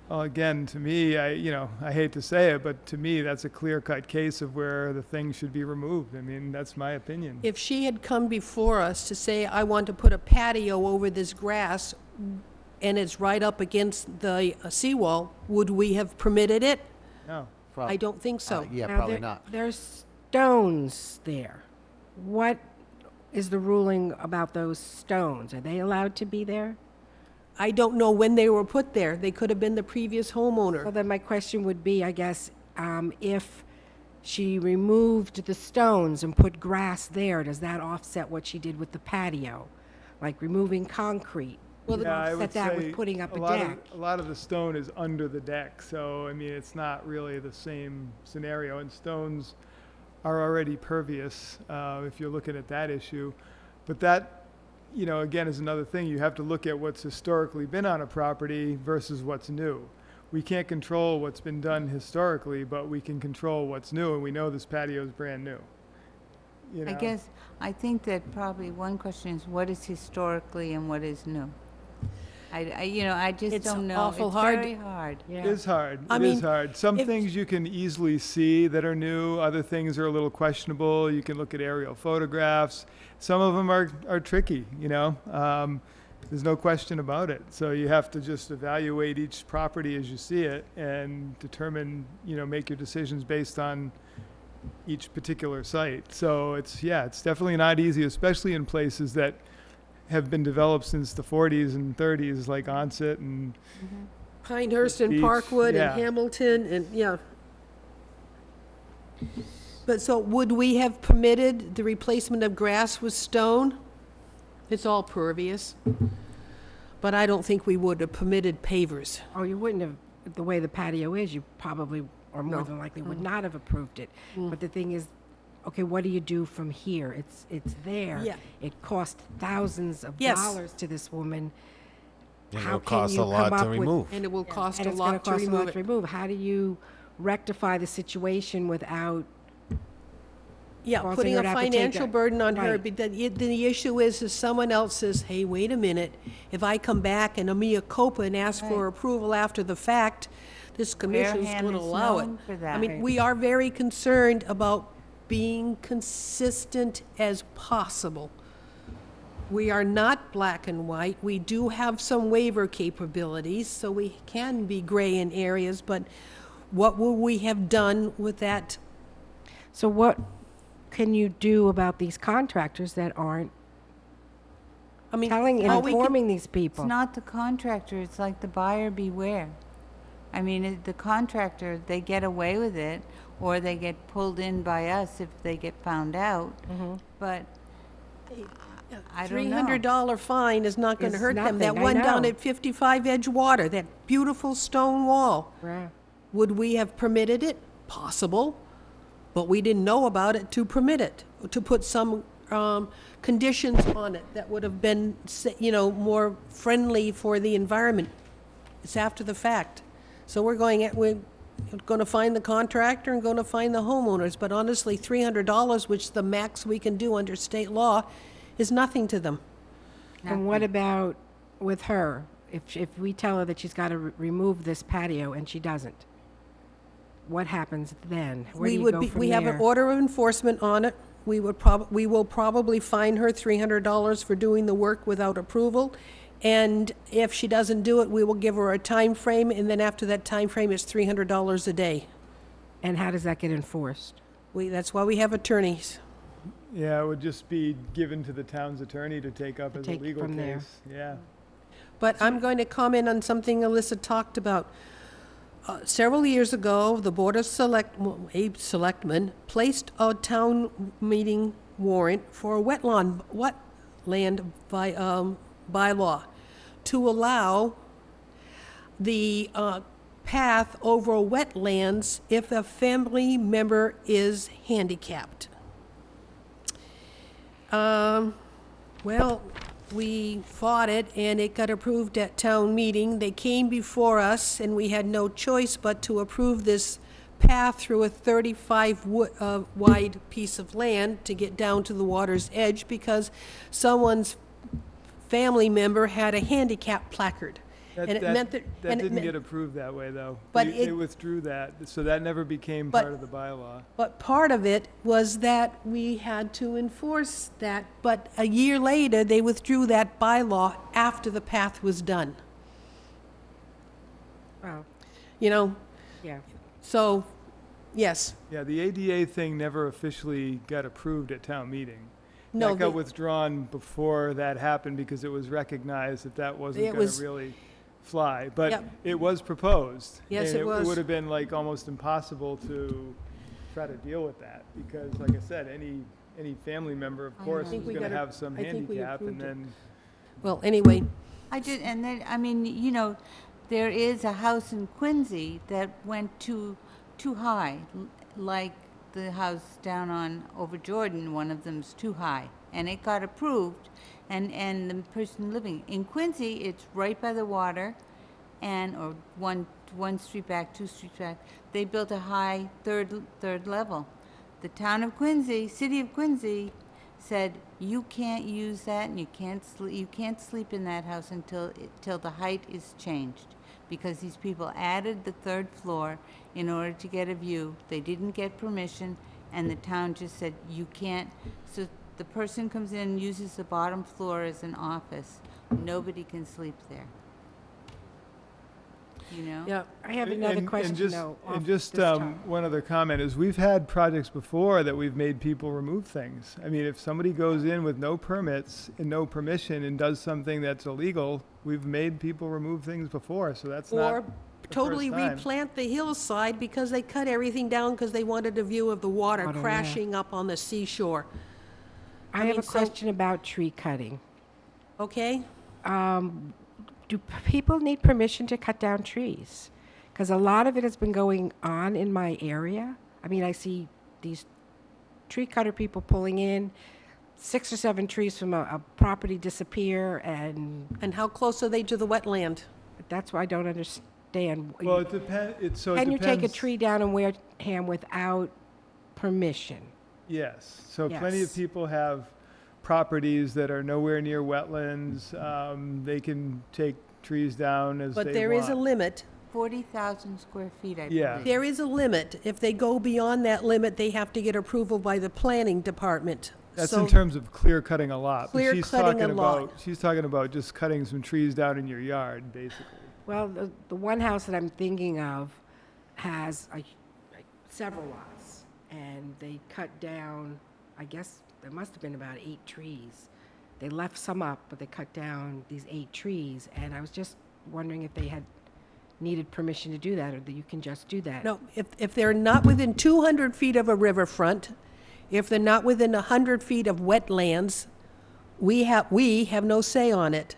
Well, again, to me, I hate to say it, but to me, that's a clear-cut case of where the thing should be removed. I mean, that's my opinion. If she had come before us to say, I want to put a patio over this grass, and it's right up against the seawall, would we have permitted it? No. I don't think so. Yeah, Now, probably there- not. There's stones there. What is the ruling about those stones? Are they allowed to be there? I don't know when they were put there. They could have been the previous Well, homeowner. then my question would be, I guess, if she removed the stones and put grass there, does that offset what she did with the patio? Like removing concrete? Well, Would Yeah, I offset would that say with putting up a lot deck? a lot of the stone is under the deck, so, I mean, it's not really the same scenario. And stones are already pervious, if you're looking at that issue. But that, again, is another thing. You have to look at what's historically been on a property versus what's new. We can't control what's been done historically, but we can control what's new, and we know this patio is brand new. I think that probably one question is what is historically and what is new? I just It's don't know. awful It's hard. very hard. It is hard. I It is mean, hard. Some if- things you can easily see that are new. Other things are a little questionable. You can look at aerial photographs. Some of them are tricky, There's no question about it. So you have to just evaluate each property as you see it and determine, make your decisions based on each particular site. So it's definitely not easy, especially in places that have been developed since the 40s and 30s, like Onset and Pinehurst and Beach, Parkwood yeah. and Hamilton and, yeah. But so would we have permitted the replacement of grass with stone? It's all pervious. But I don't think we would have permitted pavers. Oh, you wouldn't have, the way the patio is, you probably, or more No. than likely, would not have approved it. But the thing is, okay, what do you do from here? It's there. Yeah. It cost thousands of Yes. dollars to this woman. And How it'll can cost you a lot come to up with- remove. And it will cost And a it's gonna lot to cost a lot remove to it. remove. How do you rectify the situation without Yeah, causing putting her a to have to take financial burden on her, Right. but the issue is someone else says, hey, wait a minute, if I come back and a mea culpa and ask for Right. approval after the fact, this commission's Wareham going to is allow it. known for I that. mean, we are very concerned about being consistent as possible. We are not black and white. We do have some waiver capabilities, so we can be gray in areas, but what will we have done with that? So what can you do about these contractors that aren't I mean, telling and all we can- informing these It's people? not the contractor, it's like the buyer beware. I mean, the contractor, they get away with it, or they get pulled in by us if they get found out. But I don't know. $300 fine is not going to Is hurt them. That nothing, I one down know. at 55 Edgewater, that beautiful stone wall. Yeah. Would we have permitted it? Possible. But we didn't know about it to permit it, to put some conditions on it that would have been, more friendly for the environment. It's after the fact. So we're going to find the contractor and going to find the homeowners. But honestly, $300, which is the max we can do under state law, is nothing to them. And what about with her? If we tell her that she's got to remove this patio and she doesn't, what happens then? Where do you go from We have an there? order of enforcement on it. We will probably fine her $300 for doing the work without approval. And if she doesn't do it, we will give her a time frame, and then after that time frame, it's $300 a day. And how does that get enforced? That's why we have attorneys. Yeah, it would just be given to the town's attorney to take up as a take legal from there. case. Yeah. But I'm going to comment on something Alyssa talked about. Several years ago, the Board of Selectmen placed a town meeting warrant for a wetland bylaw to allow the path over wetlands if a family member is handicapped. Well, we fought it, and it got approved at town meeting. They came before us, and we had no choice but to approve this path through a 35 wide piece of land to get down to the water's edge because someone's family member had a handicap placard. And it meant that... That and it didn't meant- get approved that way, though. But They it- withdrew that, so that never became But- part of the bylaw. But part of it was that we had to enforce that, but a year later, they withdrew that bylaw after the path was done, Well, yeah. So, yes. Yeah, the ADA thing never officially got approved at town meeting. No, That got the- withdrawn before that happened because it was recognized that that wasn't It going was- to really fly. But Yep. it was proposed. Yes, and it was. It would have been like almost impossible to try to deal with that because, like I said, any family member, of course, think is we going to gotta- have some I think we handicap, and approved it. then Well, anyway, I did, and then, I mean, there is a house in Quincy that went too high, like the house down on over Jordan, one of them's too high, and it got approved, and the person living in Quincy, it's right by the water, or one street back, 2 streets back, they built a high third level. The town of Quincy, city of Quincy, said you can't use that and you can't sleep in that house till the height is changed, because these people added the 3rd floor in order to get a view. They didn't get permission, and the town just said you can't. So the person comes in and uses the bottom floor as an office. Nobody can sleep there. yeah, I have another question, And just one other comment is we've had projects before that we've made people remove things. I mean, if somebody goes in with no permits and no permission and does something that's illegal, we've made people remove things before, so that's not or the totally first time. replant the hillside because they cut everything down because they wanted a view of the water Water, yeah. crashing up on the seashore. I I have mean, a so- question about tree cutting. Okay? Do people need permission to cut down trees? Because a lot of it has been going on in my area. I mean, I see these tree cutter people pulling in 6 or 7 trees from a property disappear, and And how close are they to the wetland? that's why I don't understand. Well, it depends. Can you take a tree down in Wareham without permission? Yes, so plenty of Yes. people have properties that are nowhere near wetlands. They can take trees down as they want. But there is a limit. 40,000 square feet, I Yeah. believe. There is a limit. If they go beyond that limit, they have to get approval by the planning department. That's So- in terms of clear cutting a lot. but Clear she's cutting a talking lot. about- She's talking about just cutting some trees down in your yard, basically. Well, the one house that I'm thinking of has several lots, and they cut down, I guess, there must have been about 8 trees. They left some up, but they cut down these 8 trees, and I was just wondering if they had needed permission to do that, or that you can just do that. No, if they're not within 200 feet of a riverfront, if they're not within 100 feet of wetlands, we have no say on it.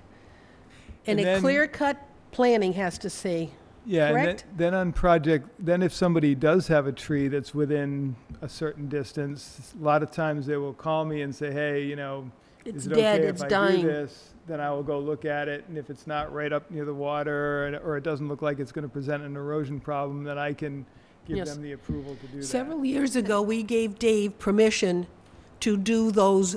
And And a then- clear-cut planning has to say, Yeah, correct? and then on project, then if somebody does have a tree that's within a certain distance, a lot of times they will call me and say, hey, you know, It's is it dead, okay it's if I dying. do this? Then I will go look at it, and if it's not right up near the water, or it doesn't look like it's going to present an erosion problem, then I can give Yes. them the approval to do that. Several years ago, we gave Dave permission to do those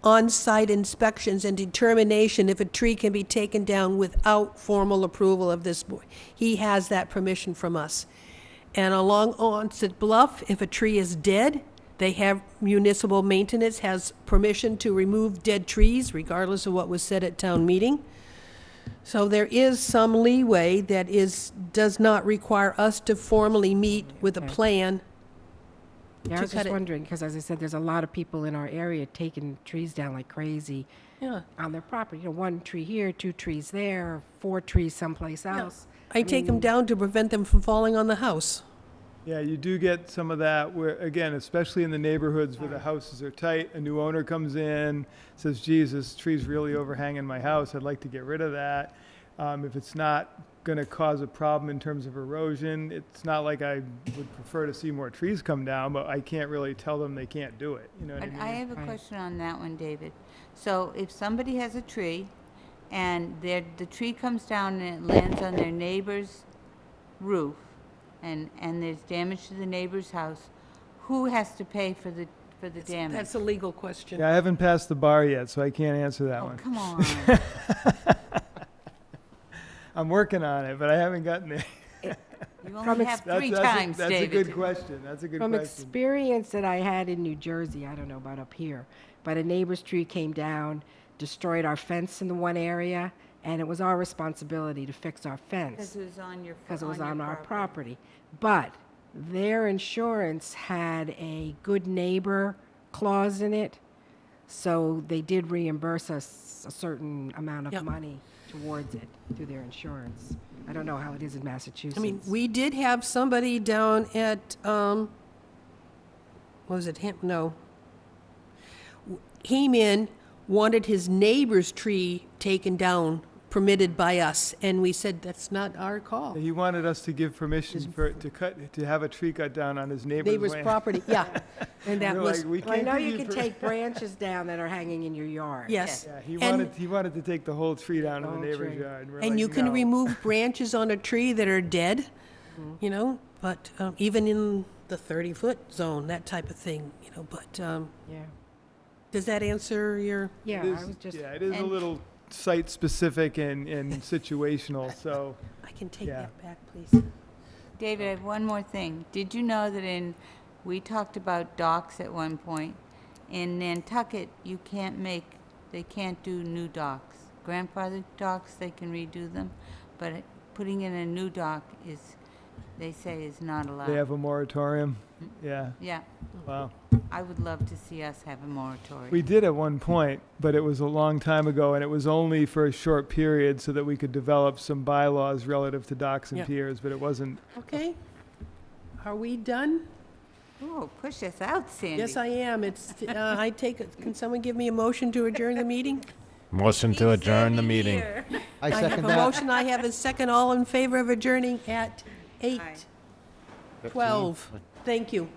on-site inspections and determination if a tree can be taken down without formal approval of this board. He has that permission from us. And along Onset Bluff, if a tree is dead, they have municipal maintenance has permission to remove dead trees regardless of what was said at town meeting. So there is some leeway that does not require us to formally meet with a Okay. plan Yeah, I to was cut just it. wondering, because as I said, there's a lot of people in our area taking trees down like crazy Yeah. on their property. You know, 1 tree here, 2 trees there, 4 trees someplace Yeah. else. I take them down to prevent them from falling on the house. Yeah, you do get some of that where, again, especially in the neighborhoods where the houses are tight, a new owner comes in, says, geez, this tree's really overhanging my house, I'd like to get rid of that. If it's not going to cause a problem in terms of erosion, it's not like I would prefer to see more trees come down, but I can't really tell them they can't do it, you know what I But mean? I have a Right. question on that one, David. So if somebody has a tree, and the tree comes down and it lands on their neighbor's roof, and there's damage to the neighbor's house, who has to pay for the damage? That's a legal question. Yeah, I haven't passed the bar yet, so I can't answer that Oh, one. come on. I'm working on it, but I haven't gotten there. You From only ex- have 3 times, That's David. a good question. That's a good From question. experience that I had in New Jersey, I don't know about up here, but a neighbor's tree came down, destroyed our fence in the one area, and it was our responsibility to fix our fence Because it was on your because it was your on our property. But their insurance had a good neighbor clause in it, so they did reimburse us a certain amount of Yep. money towards it through their insurance. I don't know how it is in Massachusetts. I mean, we did have somebody down at, what was it, came in, wanted his neighbor's tree taken down, permitted by us, and we said, that's not our call. He wanted us to give permission to have a tree cut down on his Neighbor's land. property, yeah. And that We're was, like, we Well, I can't know give you can per-" take branches down that are hanging in your yard. yes. Yeah, And- he wanted to take the whole tree down in the Whole neighbor's tree. yard. We're And like, you can "No." remove branches on a tree that are dead, Mm-hmm. you know, but even in the 30-foot zone, that type of thing, you know, but Yeah. does that answer your? Yeah, It I is- was just. Yeah, it is a And- little site-specific and situational, so, I can take Yeah. that back, please. David, I have one more thing. Did you know that we talked about docks at one point. In Nantucket, they can't do new docks. Grandfathered docks, they can redo them, but putting in a new dock they say is not allowed. they have a moratorium. Mm-hmm. Yeah, Yeah, wow. I would love to see us have a moratorium. We did at one point, but it was a long time ago, and it was only for a short period so that we could develop some bylaws relative to docks and Yeah. piers, but it wasn't. Okay. Are we done? Oh, push us out, Sandy. Yes, I am. Can someone give me a motion to adjourn the meeting? Motion to adjourn the meeting. I have second a that. motion, I have a second. All in favor of adjourning at 8:12. Thank you.